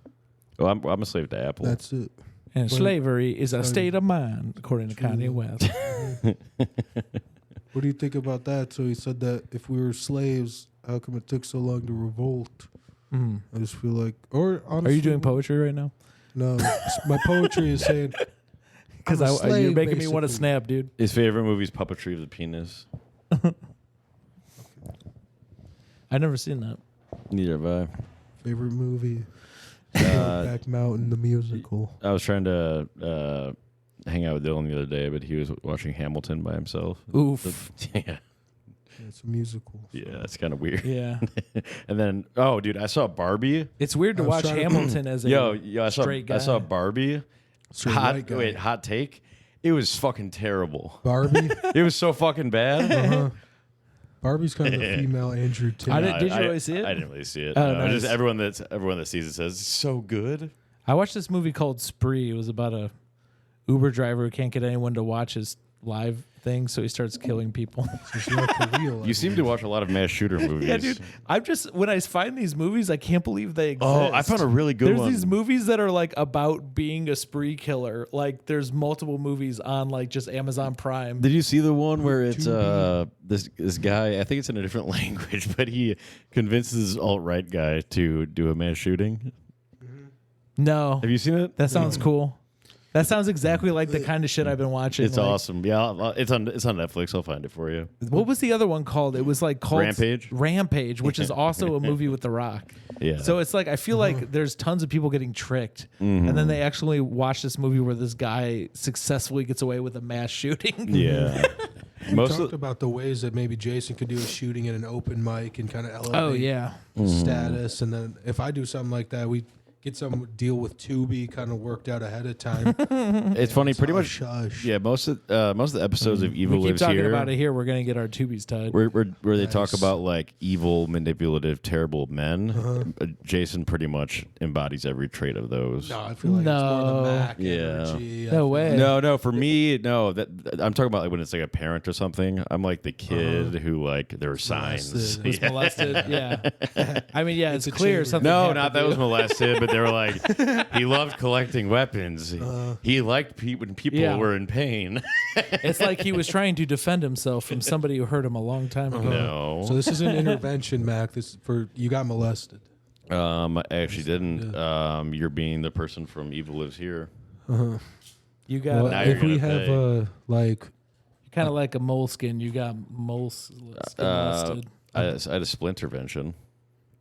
Well, I'm a slave to Apple. That's it. And Well, slavery is a state of mind, according to Kanye West. What do you think about that? So he said that if we were slaves, how come it took so long to revolt? Mm. I just feel like, or Are honestly, you doing poetry right now? No, my poetry is saying Because I'm a you're slave, making me want to basically. snap, dude. His favorite movie is Puppetry of the Penis. I've never seen that. Neither have I. Favorite movie, Uh, Back Mountain the musical. I was trying to hang out with Dylan the other day, but he was watching Hamilton by himself. Oof. Yeah. It's a musical. so- Yeah, that's kind of weird. Yeah. And then, oh, dude, I saw Barbie. It's weird to I was watch trying to- Hamilton as a Yo, straight guy. I saw Barbie. Straight white guy. Hot take. It was fucking terrible. Barbie. It was so fucking bad. Uh-huh. Barbie's kind of the female Andrew Tate. Did you really see it? I didn't really see it. Oh, No, nice. just everyone that sees it says it's so good. I watched this movie called Spree. It was about a Uber driver who can't get anyone to watch his live thing, so he starts killing people. It's real real, I You seem to believe. watch a lot of mass shooter movies. Yeah, dude. When I find these movies, I can't believe they exist. Oh, I found a really good There's one. these movies that are like about being a spree killer. Like there's multiple movies on like just Amazon Prime. Did you see the one where it's this guy? I think it's in a different language, but he convinces this alt-right guy to do a mass shooting. No, Have you seen it? that sounds cool. That sounds exactly like the kind of shit I've been watching. It's like- awesome. Yeah, it's on Netflix. I'll find it for you. What was the other one called? It was like called Rampage? Rampage, which is also a movie with The Rock. Yeah. So it's like I feel like there's tons of people getting tricked, and then they actually watch this movie where this guy successfully gets away with a mass shooting. yeah. We Most talked of about the ways that maybe Jason could do a shooting in an open mic and kind of elevate Oh yeah, status. And then if I do something like that, we get some deal with Tubi kind of worked out ahead of time. it's funny. Pretty much. Hush. Yeah. Most of the episodes of Evil we keep Lives talking Here. about it here. We're gonna get our tubies tied. Where they talk Nice. about like evil, manipulative, terrible men. Jason pretty much embodies every trait of those. No, I feel like it's more No. the Mac Yeah. energy. No way. No, for me, no. That I'm talking about like when it's like a parent or something. I'm like the kid who like there are signs. Molested. Was molested. Yeah. I mean, yeah, it's a clear chain something. No, happened not to that you. was molested, but they were like he loved collecting weapons. He liked when people Yeah. were in pain. It's like he was trying to defend himself from somebody who hurt him a long time ago. No, So this is an intervention, Mac. This is for you got molested. I actually didn't. You're being the person from Evil Lives Here. You got Well, Now if you're we gonna have pay. like kind of like a moleskin. You got molested. I had a splintervention.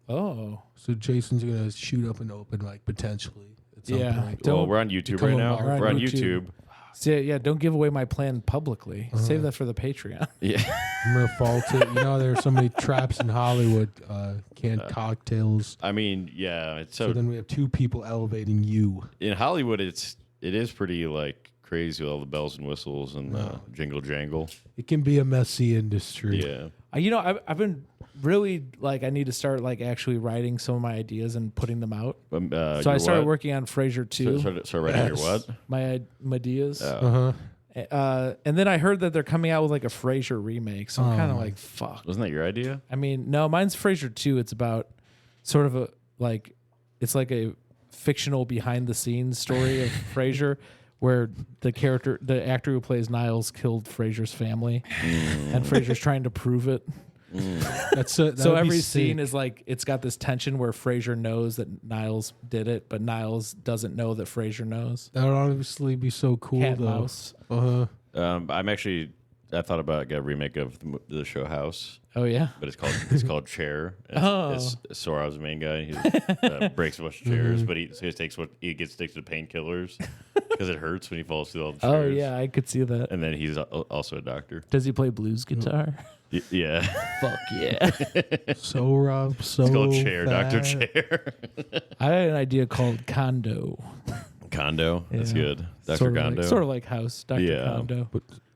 Oh, so Jason's gonna shoot up an open mic potentially at some Yeah. point. Don't Well, we're on YouTube become right a now. martyr. We're on YouTube. so yeah. Don't give away my plan publicly. Save that for the Patreon. Yeah. I'm gonna fault it. You know, there's so many traps in Hollywood, canned cocktails. I mean, yeah. It's So so then we have two people elevating you. in Hollywood, it is pretty like crazy with all the bells and whistles and jingle jangle. It can be a messy industry. Yeah. I've been really like I need to start like actually writing some of my ideas and putting them out. So I started working on Frasier 2. Start writing your what? My ideas. Uh huh. And then I heard that they're coming out with like a Frasier remake. So I'm kind of like, fuck. Wasn't that your idea? I mean, no, mine's Frasier 2. It's about sort of it's like a fictional behind the scenes story of Frasier where the actor who plays Niles killed Frasier's family and Frasier's trying to prove it. So every scene is like it's got this tension where Frasier knows that Niles did it, but Niles doesn't know that Frasier knows. That would obviously be so cool, Cat though. mouse. I thought about a remake of the show House. Oh yeah, But it's called Chair. It's Sorab's main guy. He breaks a bunch of chairs, but he gets addicted to painkillers because it hurts when he falls through all the chairs. Oh yeah, I could see that. And then he's also a doctor. Does he play blues guitar? Yeah. Fuck yeah. So Rob, so It's called Chair, fat. Dr. Chair. I had an idea called Condo. Condo. That's Yeah. good. Dr. Sort of Condo. Like, sort of like House, Dr. Yeah. Condo.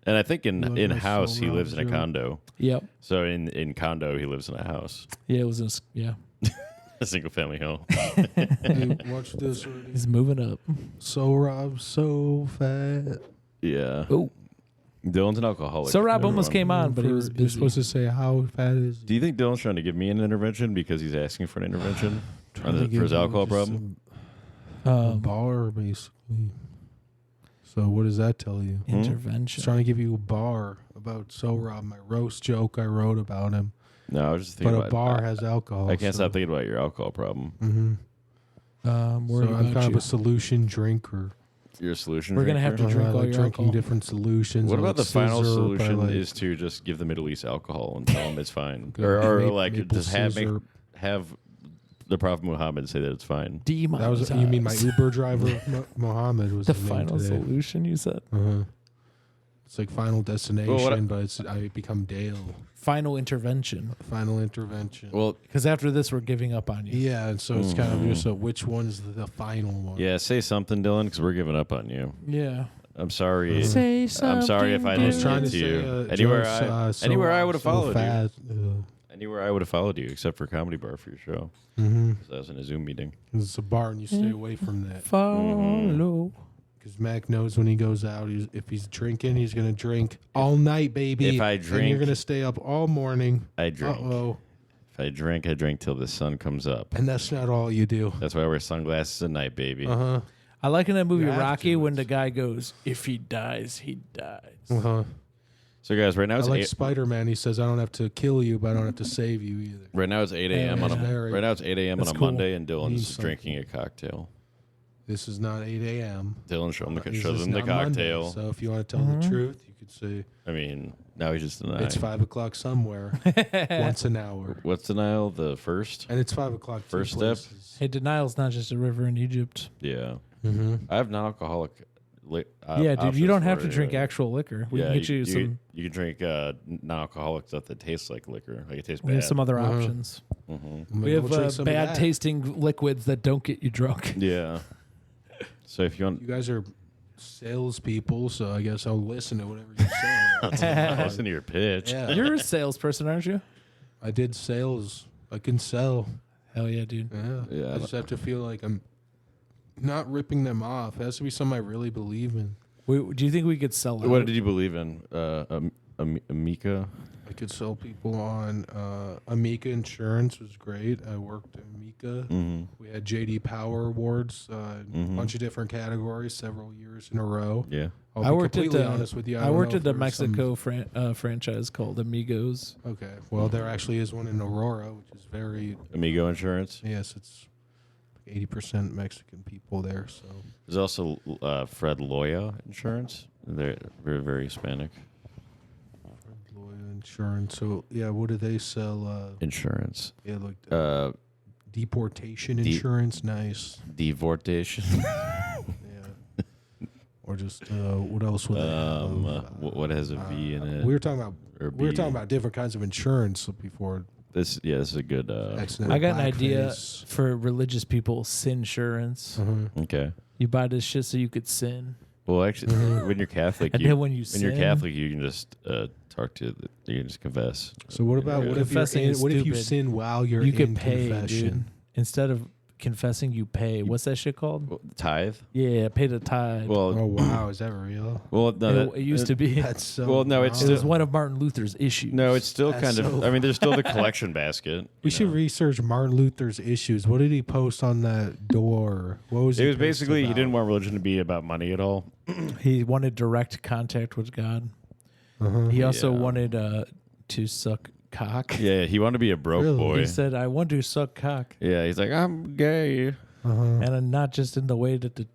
And I think in Love my House soul he lives in a Rob, condo. Yep. So in Condo he lives in a house. Yeah, it was A single family home. Hey, watch this. Already. He's moving up. So Rob, so fat. Yeah. Oh. Dylan's an alcoholic. So Rob almost Everyone. came on, but he was You're busy. supposed to say how fat is. Do you think Dylan's trying to give me an intervention because he's asking for an intervention Trying to for give his you alcohol just problem? A bar, basically. So what does that tell you? Intervention. Just trying to give you a bar about So Rob, my roast joke I wrote about him. No, I was just thinking But a about bar has alcohol. I can't so. stop thinking about your alcohol problem. Mm-hmm. So Worried I'm about kind of you. a solution drinker. Your solution. We're gonna have drinker? to drink I all like your drinking alcohol. different solutions. What I about like the final scissor, solution? I like Is to just give the Middle East alcohol and tell them it's fine, Good. or Maple- like maple just scissor. have the Prophet Muhammad say that it's fine. That was you mean my Uber driver Mohammed was the his name final today. solution? You said Uh-huh. It's like Final Destination, Well, but I become Dale. final intervention. Final intervention. Well, Because after this, we're giving up on you. Yeah, and so it's kind of just which one's the final one. yeah, say something, Dylan, because we're giving up on you. Yeah. I'm sorry. Say I'm something. sorry if I I was didn't trying get to to you. say Anywhere jokes, anywhere I would have so followed you. fat, Anywhere I would have followed you, except for Comedy Bar for your show. Mm-hmm. 'Cause I was in a Zoom meeting. It's a bar, and you stay away from that Follow. because Mac knows when he goes out, if he's drinking, he's gonna drink all night, baby. If I and drink- you're gonna stay up all morning. I drink. Uh-oh. If I drink till the sun comes up. And that's not all you do. That's why I wear sunglasses at night, baby. Uh-huh. I like in that movie You have Rocky to. when the guy goes, "If he dies, he dies." Uh-huh. So guys, right now I it's like 8, Spider-Man. He says, I don't have to kill you, but I don't have to save you either. right now it's 8 a.m. on a Very- right now it's 8 a.m. on That's a cool. Monday, and Dylan's Means something. drinking a cocktail. This is not 8 a.m. Dylan, show This them is the not Monday, cocktail. so if you want to tell the truth, you could say I mean, now he's just denying. it's 5 o'clock somewhere, once an hour. What's denial? The first? And it's 5 o'clock. two First step? places. Hey, denial's not just a river in Egypt. Yeah. Mm-hmm. I have non-alcoholic. Yeah, dude, you don't have to options for drink it. actual liquor. We Yeah, can get you some. You can drink non-alcoholic stuff that tastes like liquor. Like it tastes We bad. have some other Uh-huh. options. Mhm. We have bad tasting liquids that don't get you drunk. Yeah. So if you want, You guys are salespeople, so I guess I'll listen to whatever you say. listen to your pitch. Yeah. You're a salesperson, aren't you? I did sales. I can sell. Hell yeah, dude. Yeah. Yeah. I just have to feel like I'm not ripping them off. It has to be something I really believe in. Do you think we could sell out? What did you believe in? Amica. I could sell people on Amica Insurance was great. I worked at Amica. Mm-hmm. We had JD Power Awards, a bunch of different categories, several years in a row. Yeah. I'll I be worked at completely the. honest with you. I don't worked know at the if there's some- Mexico franchise called Amigos. Okay, well there actually is one in Aurora, which is very Amigo Insurance. yes, it's 80% Mexican people there. So There's also Fred Loya Insurance. They're very, very Hispanic. Lloyd Insurance. So yeah, what do they sell? Insurance. Yeah, like deportation de- insurance. Nice. Deportation. Yeah. Or just what else would they have? What has a V in it? We were talking about Or we were B. talking about different kinds of insurance before. This. Yeah, this is a good. Accident I got an idea blackface. for religious people: sinsurance. Okay. You buy this shit so you could sin, Well, actually, when you're Catholic, and then when you sin, you're Catholic, you can just talk to. You can just confess. So what about Yeah. what if you're Confessing in, is what if you stupid. sin while you're you in could pay, confession? dude. Instead of confessing, you pay. What's that shit called? Well, tithe. Yeah, pay the tithe. Oh Well, wow, is that real? well, no, it used to be. That's so. Well, no, it's It was still- one of Martin Luther's issues. No, it's still That's kind of. so I mean, there's still the collection basket. We should research Martin Luther's issues. What did he post on that door? What was It he was pissed basically he about? didn't want religion to be about money at all. He wanted direct contact with God. Uh-huh. He also Yeah. wanted to suck cock. Yeah, he wanted to be a broke Really? boy. He said, I want to suck cock. Yeah, he's like, I'm gay. And I'm not just in the way that the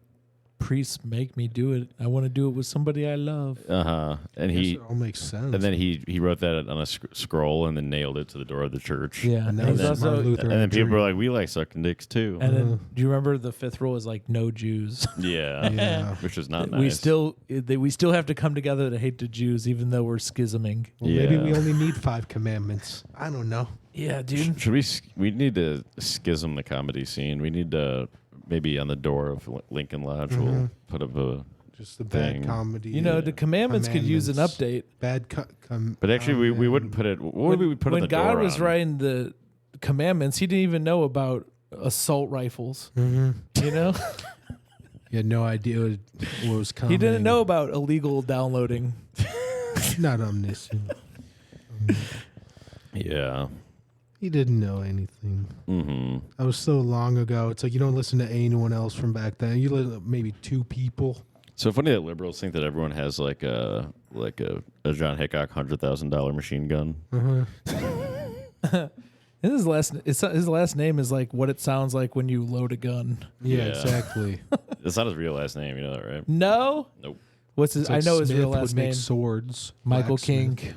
priests make me do it. I want to do it with somebody I love. And It all makes sense. and then he wrote that on a scroll and then nailed it to the door of the church. Yeah. And And, that he's was also, Martin Luther And then people dream. were like, we like sucking dicks too. and then, do you remember the fifth rule is like no Jews? Yeah. Yeah. Which is not We nice. still have to come together to hate the Jews, even though we're schisming. Well, maybe Yeah. we only need 5 commandments. I don't know. Yeah, dude. Should we need to schism the comedy scene. We need to maybe on the door of Lincoln Lodge we'll put up a Just the Thing. bad comedy. You know, the commandments could use an update. Bad But actually we wouldn't put it what would we put on When the God door was on? writing the commandments, he didn't even know about assault rifles. You know? You had no idea what was coming. He didn't know about illegal downloading. Not omniscient. Yeah. He didn't know anything. That was so long ago. It's like you don't listen to anyone else from back then. You listen to maybe 2 people. So funny that liberals think that everyone has like a John Hickok $100,000 machine gun. And his last name is like what it sounds like when you load a gun. Yeah, Yeah. exactly. It's not his real last name, you know that, right? No? Nope. What's his? It's like I know his Smith real would last make name. Swords. Michael Blacksmith. King.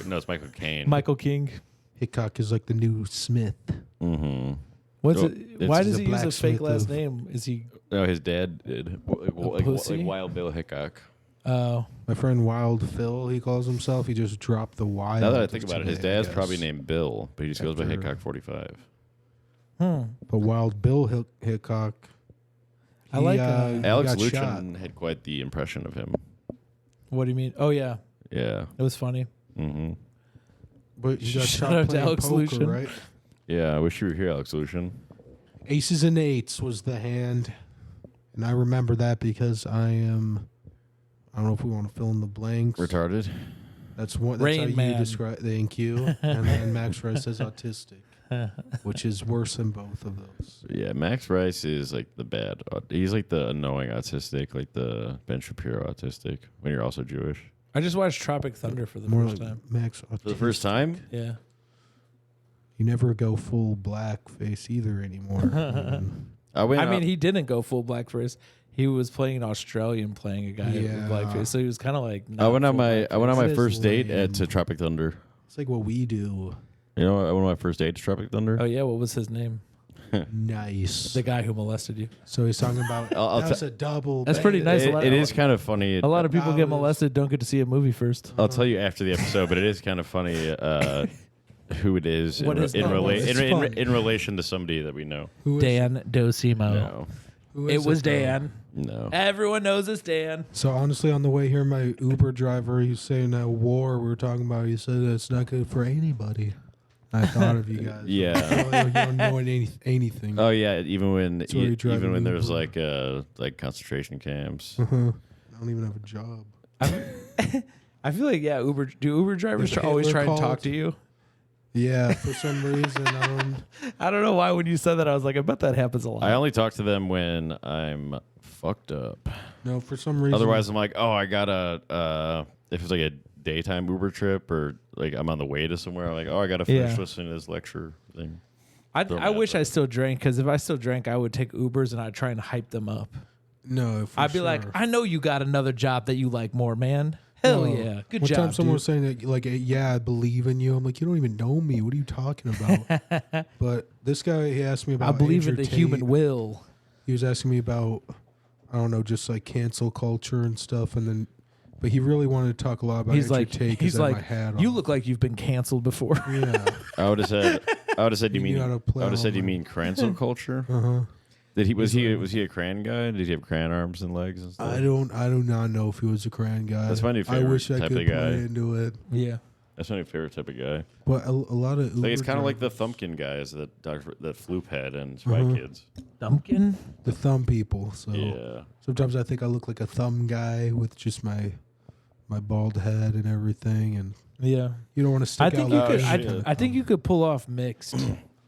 No, it's Michael Caine. Michael King. Hickok is like the new Smith. What's Oh, it? it's Why the does he use a fake blacksmith last of- name? Is he? No, his dad did. Like pussy? Wild Bill Hickok. Oh, My friend Wild Phil, he calls himself. He just dropped the wild. Now that I think about it, his today, I dad's guess. probably named Bill, but he just goes by After- Hickok 45. But Wild Bill Hickok. I like, he Alex got shot. Luchin had quite the impression of him. what do you mean? Oh yeah, Yeah. it was funny. But he got Shout shot out to playing Alex poker, Luchin. right? Yeah, I wish you were here, Alex Luchin. Aces and eights was the hand. And I remember that because I don't know if we want to fill in the blanks. Retarded. That's how Rain you Man. describe. Thank you. And then Max Rice says autistic, which is worse than both of those. Yeah, Max Rice is like the bad. He's like the annoying autistic, like the Ben Shapiro autistic, when you're also Jewish. I just watched Tropic Thunder for the More first like time. Max autistic. For the first time? Yeah. You never go full blackface either anymore. I went I out- mean, he didn't go full blackface. He was playing an Australian, playing a guy Yeah. with blackface, so he was kind of like. I went on full my blackface. is first date lame. to Tropic Thunder. It's like what we do. You know, I went on my first date to Tropic Thunder. Oh yeah, what was his name? Nice. The guy who molested you. So he's talking about I'll that was a double. That's pretty bang. nice. A lot- It is kind of funny. A lot of people That get was- molested, don't get to see a movie first. I'll tell you after the episode, but it is kind of funny who it is What is that? It's fun. in relation to somebody that we know. Who is- Dan Docimo. No, who It is was though? Dan. no. Everyone knows it's Dan. So honestly, on the way here, my Uber driver, he's saying that war we were talking about. He said that it's not good for anybody. I thought of you guys. Yeah. Well, you don't know anything. Oh yeah, even when where you drive even an when there's Uber. like concentration camps. I don't even have a job. I feel like do Uber drivers If always Hitler try to talk called- to you? Yeah, for some reason. I don't know why when you said that I was like, I bet that happens a lot. I only talk to them when I'm fucked up. No, for some reason. Otherwise, I'm like, oh, I gotta. If it's like a daytime Uber trip or like I'm on the way to somewhere, I'm like, oh, I gotta finish Yeah. listening to this lecture thing. I wish I still drank, because if I still drank, I would take Ubers and I'd try and hype them up. No, for I'd be sure. like, I know you got another job that you like more, man. Hell No. yeah. Good One job, time someone dude. was saying that, like, yeah, I believe in you. I'm like, you don't even know me. What are you talking about? But this guy, he asked me about I believe Andrew in the Tate. human will. He was asking me about, I don't know, just like cancel culture and stuff. And then, but he really wanted to talk a lot about He's Andrew like, Tate 'cause he's I had like, my hat you on. look like you've been canceled before. Yeah. I would have said, you You mean, knew how to play I would have said, you all mean cancel culture? Uh-huh. Was he a cran guy? Did he have cran arms and legs and stuff? I do not know if he was a cran guy. That's my new I favorite wish I type could of guy. play into it. Yeah. That's my new favorite type of guy. But a lot of Like it's Uber kind of like the drivers- Thumpkin guys that Floop had and Spy Kids. Dumpkin? the thumb people. So Yeah. sometimes I think I look like a thumb guy with just my bald head and everything, and Yeah. you don't want to I stick think out. you Oh, could. shit. I think you could pull off mixed,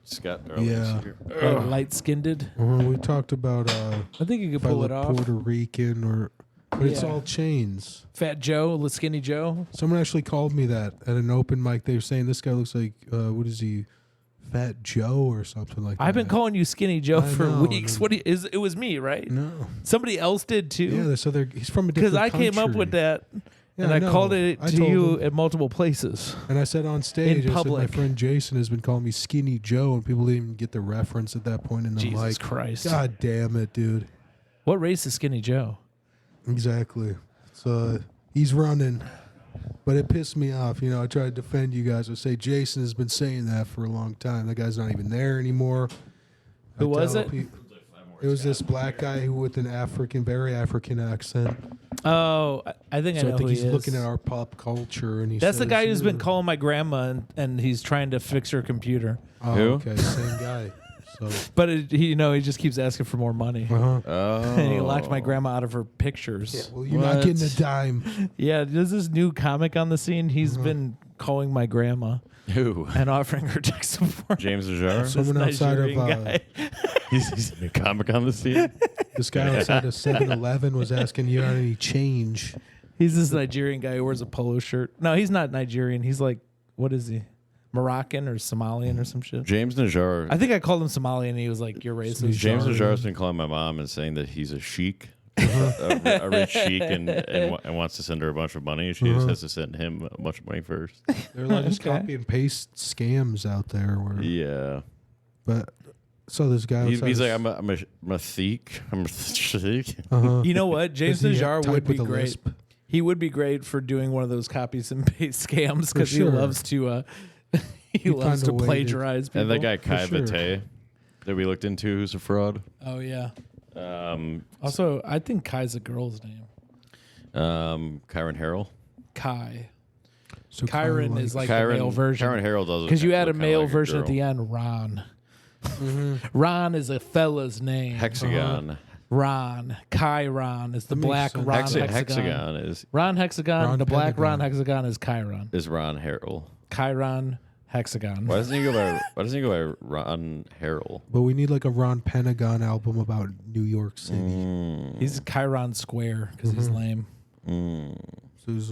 Scott. Yeah. like light skinned. We talked about I think you could if I pull it look off. Puerto Rican or But it's all chains. Fat Joe, Skinny Joe. Someone actually called me that at an open mic. They were saying this guy looks like, what is he, Fat Joe or something like that. I've been calling you Skinny Joe for know, weeks. It was me, right? No. Somebody else did too. Yeah, so he's from a different Because I country. came up with that, Yeah, and I know. called it I to told you him. at multiple places. And I said on stage, I public. said, my friend Jason has been calling me Skinny Joe, and people didn't even get the reference at that point. And I'm Jesus like, Christ! God damn it, dude. What race is Skinny Joe? Exactly. So he's running. But it pissed me off. I try to defend you guys. I say Jason has been saying that for a long time. That guy's not even there anymore. Who was it? It was this black guy who with an very African accent. Oh, I think I So know I think who he's he is. looking at our pop culture, and he That's the says, guy who's been "Yeah." calling my grandma, and he's trying to fix her computer. Oh, Who? okay, same guy. So, But he just keeps asking for more money. uh-huh. Oh. And he locked my grandma out of her pictures. Yeah, well, you're not What? getting a dime. Yeah, there's this new comic on the scene. He's been calling my grandma Who? and offering her tech support. James Najar? This Someone outside of Nigerian guy. He's a comic on the scene. this guy outside of 7-Eleven was asking you had any change. He's this Nigerian guy who wears a polo shirt. No, he's not Nigerian. He's like, what is he? Moroccan or Somalian or some shit. James Najar. I think I called him Somalian and he was like, you're racist. James Najar. Najar's been calling my mom and saying that he's a sheik, a rich sheik, and wants to send her a bunch of money. She just has to send him a bunch of money first. They're like just Okay. copy and paste scams out there. Yeah. But so this guy He's outside like, of- I'm a Sikh. I'm a Sikh. uh-huh. You know what? James Does he Najar type would be with a great. lisp? He would be great for doing one of those copies and paste scams because sure. he loves to he loves to kinda waited. plagiarize people. And that guy Kai sure. Vite that we looked into, who's a fraud. Oh yeah. Um, Also, I think Kai's a girl's name. Kyron Harrell. Kai. So Kyron kinda is like the male version. Kyron Harrell does Because you add a look kinda male like version at girl. the end, Ron. Mm-hmm. Ron is a fella's name. Hexagon. Ron. Chiron is the That makes black sense. Ron Hexagon. Hexagon is Ron Hexagon. Ron the black Pentagon. Ron Hexagon is Chiron. Ron Harrell. Chiron Hexagon. Why doesn't he go by Ron Harrell? But we need like a Ron Pentagon album about New York City. He's Chiron Square because he's lame. So there's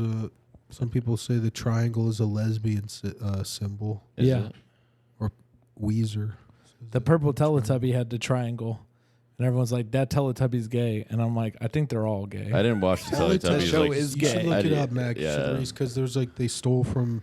some people say the triangle is a lesbian symbol. Is Yeah. it? Or Weezer. The purple Teletubby had the triangle. And everyone's like, that Teletubby's gay. And I'm like, I think they're all gay. I didn't watch the That Teletubbies. show like, is You should gay. look I it did- up, Max. yeah. Because there's like they stole from,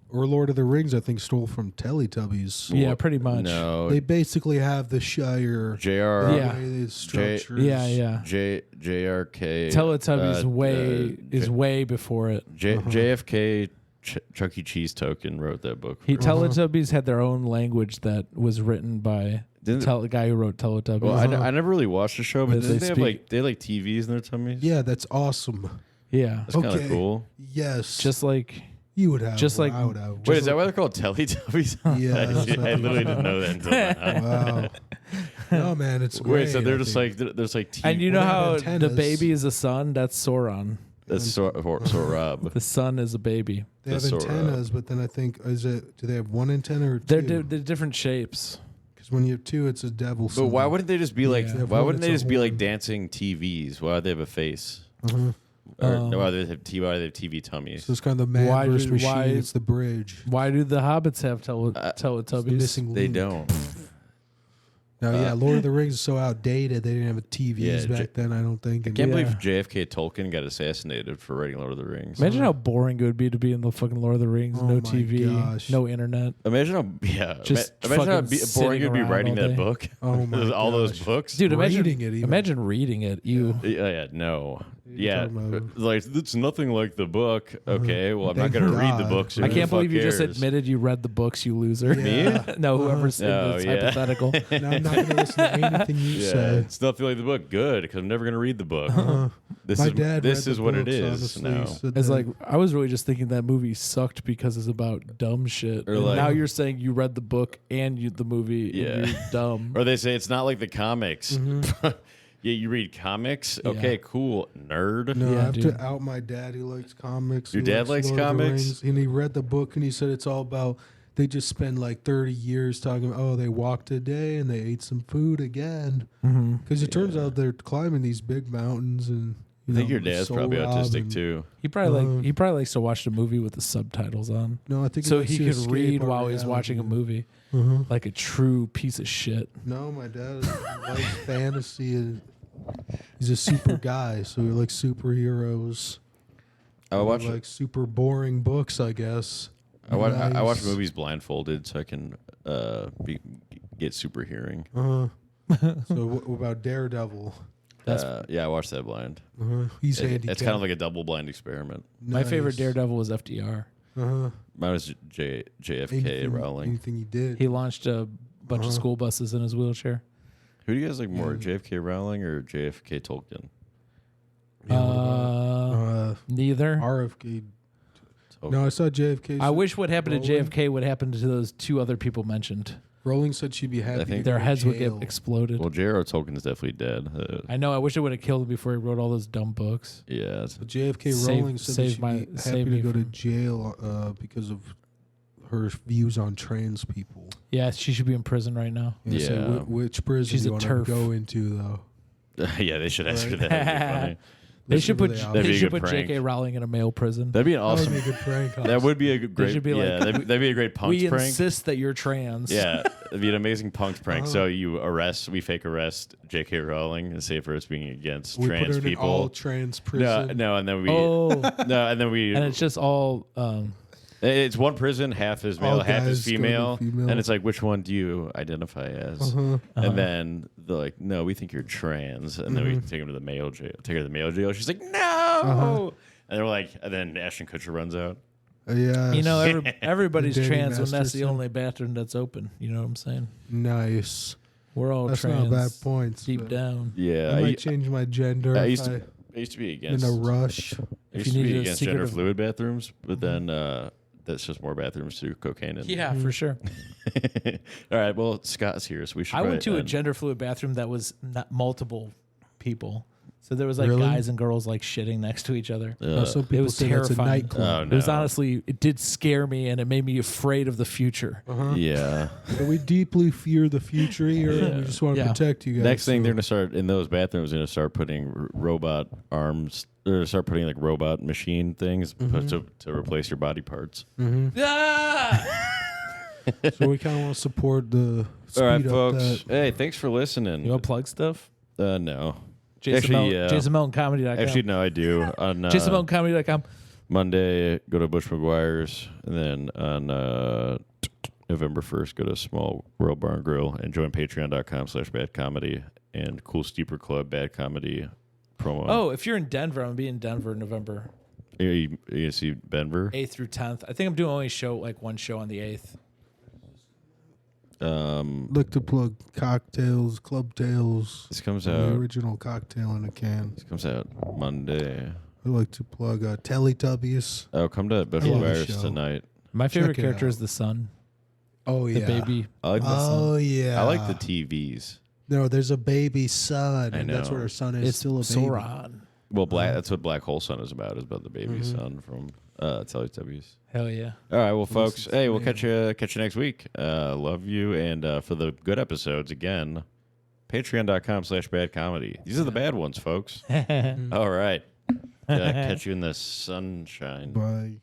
or Lord of the Rings, I think, stole from Teletubbies. Yeah, pretty much. No. They basically have the Shire. JR. Yeah. The way it's structured. Yeah, yeah. JRK. Teletubbies uh, way before it. JFK Chuck E. Cheese Token wrote that book. Teletubbies had their own language that was written by Didn't- the guy who wrote Teletubbies. Well, I never really watched the show, but They didn't they have speak- they have like TVs in their tummies? Yeah, that's awesome. yeah, That's kind of Okay. cool. Yes. just like you would have. just one, like- I would have. Wait, is that why they're called Teletubbies? Yeah, that's what I I literally thought. didn't know that until now. Wow. No, man, it's great. Wait, so they're I just think. like there's like and you know Well, they how have the antennas. baby is a son? That's Sauron. that's so Rob. The son is a baby. They have the Sora. antennas, but then I think do they have one antenna or They're two? they're different shapes. Because when you have two, it's a devil. But why wouldn't they just be like? Yeah. Why wouldn't It's they a just be like horn. dancing TVs? Why would they have a face? Uh-huh. Or no, why do they have why do they have TV tummies? So it's kind of the man Why versus do- machine. why- It's the bridge. Why do the hobbits have It's the Teletubbies? missing They link. don't. Now, yeah, Lord of the Rings is so outdated. They didn't have TVs Yeah, back then. I don't think. I And can't Yeah. believe JFK Tolkien got assassinated for writing Lord of the Rings. Imagine how boring it would be to be in the fucking Lord of the Rings. Oh No my TV, gosh. no internet. Imagine how Just imagine how fucking boring it'd be sitting writing around that all book. Oh my all those gosh. books. Dude, imagine Reading it even. imagine reading it. You Yeah, no. Yeah, talking about? like it's nothing like the book. Okay, well I'm not Thank gonna read the God. book. So I who can't the fuck believe you just cares? admitted you read the books, you loser. Yeah. No, whoever's in Oh, this yeah. hypothetical. Now I'm not going to listen to anything you Yeah, say. it's nothing like the book. Good, because I'm never gonna read the book. This My is dad this read is the what it books, is honestly. now. He said It's that- like I was really just thinking that movie sucked because it's about dumb shit. Or And like- now you're saying you read the book and the movie. Yeah. And you're dumb. Or they say it's not like the comics. Mm-hmm. Yeah, you read comics. Okay, cool, nerd. No, Yeah, I have dude. to out my dad. He likes comics. Your He dad likes Lord of the comics? Rings, and he read the book, and he said it's all about. They just spend like 30 years talking about, oh, they walked a day and they ate some food again. Mm-hmm. Because it turns out they're climbing these big mountains, and I think your like dad's Soul probably autistic Robin. too. He probably likes to watch the movie with the subtitles on, No, I think so likes he to could escape read our while he's watching a reality. movie, like a true piece of shit. No, my dad likes fantasy. And he's a super guy, so he likes superheroes. I watch He likes super boring books, I guess. I watch Nice. movies blindfolded so I can get super hearing. So what about Daredevil? Yeah, I watched that blind. He's It's handicapped. kind of like a double blind experiment. My favorite Nice. Daredevil was FDR. Mine was JFK Rowling. Anything he did. He launched a bunch of school buses in his wheelchair. Who do you guys like more, JFK Rowling or JFK Tolkien? Neither. RFK. Tolkien. No, I saw JFK. I wish what happened to Rowling. JFK would happen to those two other people mentioned. Rowling said she'd be happy. I think to Their go to heads would get jail. exploded. Well, J.R.R. Tolkien's definitely dead. I know. I wish it would have killed him before he wrote all those dumb books. Yeah. But JFK Save- Rowling said save that she'd my- be save happy me to go to from- jail because of her views on trans people. Yeah, she should be in prison right now. So Yeah. which prison She's do you a want to turf. go into, though? Yeah, they should ask her Right. that. That'd be funny. They Let's should see put where they are. That'd be they a should good put prank. J.K. Rowling in a male prison. That'd be an That would awesome. be a good prank. That would be a great. should be like, yeah, that'd be a great punked We prank. insist that you're trans. Yeah, it'd be an amazing punked prank. So we fake arrest J.K. Rowling and say for us being against We put trans her in an people. all trans prison. No, and then we Oh, and it's just all. it's one prison, half is male, All half is guys go to female, female. and it's like, which one do you identify as? And then they're like, no, we think you're trans, and then we take him to the male jail. Take her to the male jail. She's like, no, and they're like, and then Ashton Kutcher runs out. Yeah. You know, everybody's Danny trans when that's the Masterson. only bathroom that's open. You know what I'm saying? Nice. We're all That's trans not bad points. deep but down. Yeah, I might change my gender. I if used to be in against. a rush. I used you to be needed a against secret gender of- fluid bathrooms, but then that's just more bathrooms to cocaine in. Yeah, for sure. All right. Well, Scott's here, so we should. I went to a end. gender fluid bathroom that was not multiple people. So there was like Really? guys and girls like shitting next to each other. Some people was say that's a terrifying. nightclub. Oh, It was no. honestly, it did scare me and it made me afraid of the future. Yeah. But we deeply fear the future here, and we just want to Yeah. protect you guys. Next thing so- they're gonna start in those bathrooms. They're gonna start putting robot arms. They're gonna start putting like robot machine things to replace your body parts. Ah! So we kind of want to support the speed All right, up folks. that. Hey, thanks for listening. You want to plug stuff? No. JasonMeltoncomedy.com. Actually, no, I do. On JasonMeltoncomedy.com. Monday, go to Bush McGuire's, and then on November 1st, go to Small World Bar and Grill and join patreon.com/badcomedy and Cool Steeper Club Bad Comedy promo. Oh, if you're in Denver, I'm going to be in Denver in November You gonna see Denver? 8th through 10th. I think I'm doing only one show on the 8th. Look to plug cocktails, club tails, This comes the out. original cocktail in a can. This comes out Monday. I like to plug Teletubbies. Oh, come to Bush I love the McGuire's show. tonight. My favorite Check it character out. is the son, Oh the yeah, baby. I like the Oh yeah. I like the TVs. No, there's a baby son, I and that's know. what her son is. It's still a baby. Sauron. Well, that's what Black Hole Sun is about the baby son from Teletubbies. Hell yeah. All right, well, folks. it's Hey, we'll amazing. catch you next week. Love you, and for the good episodes, again, patreon.com/badcomedy. These are the bad ones, folks. All right, catch you in the sunshine. Bye.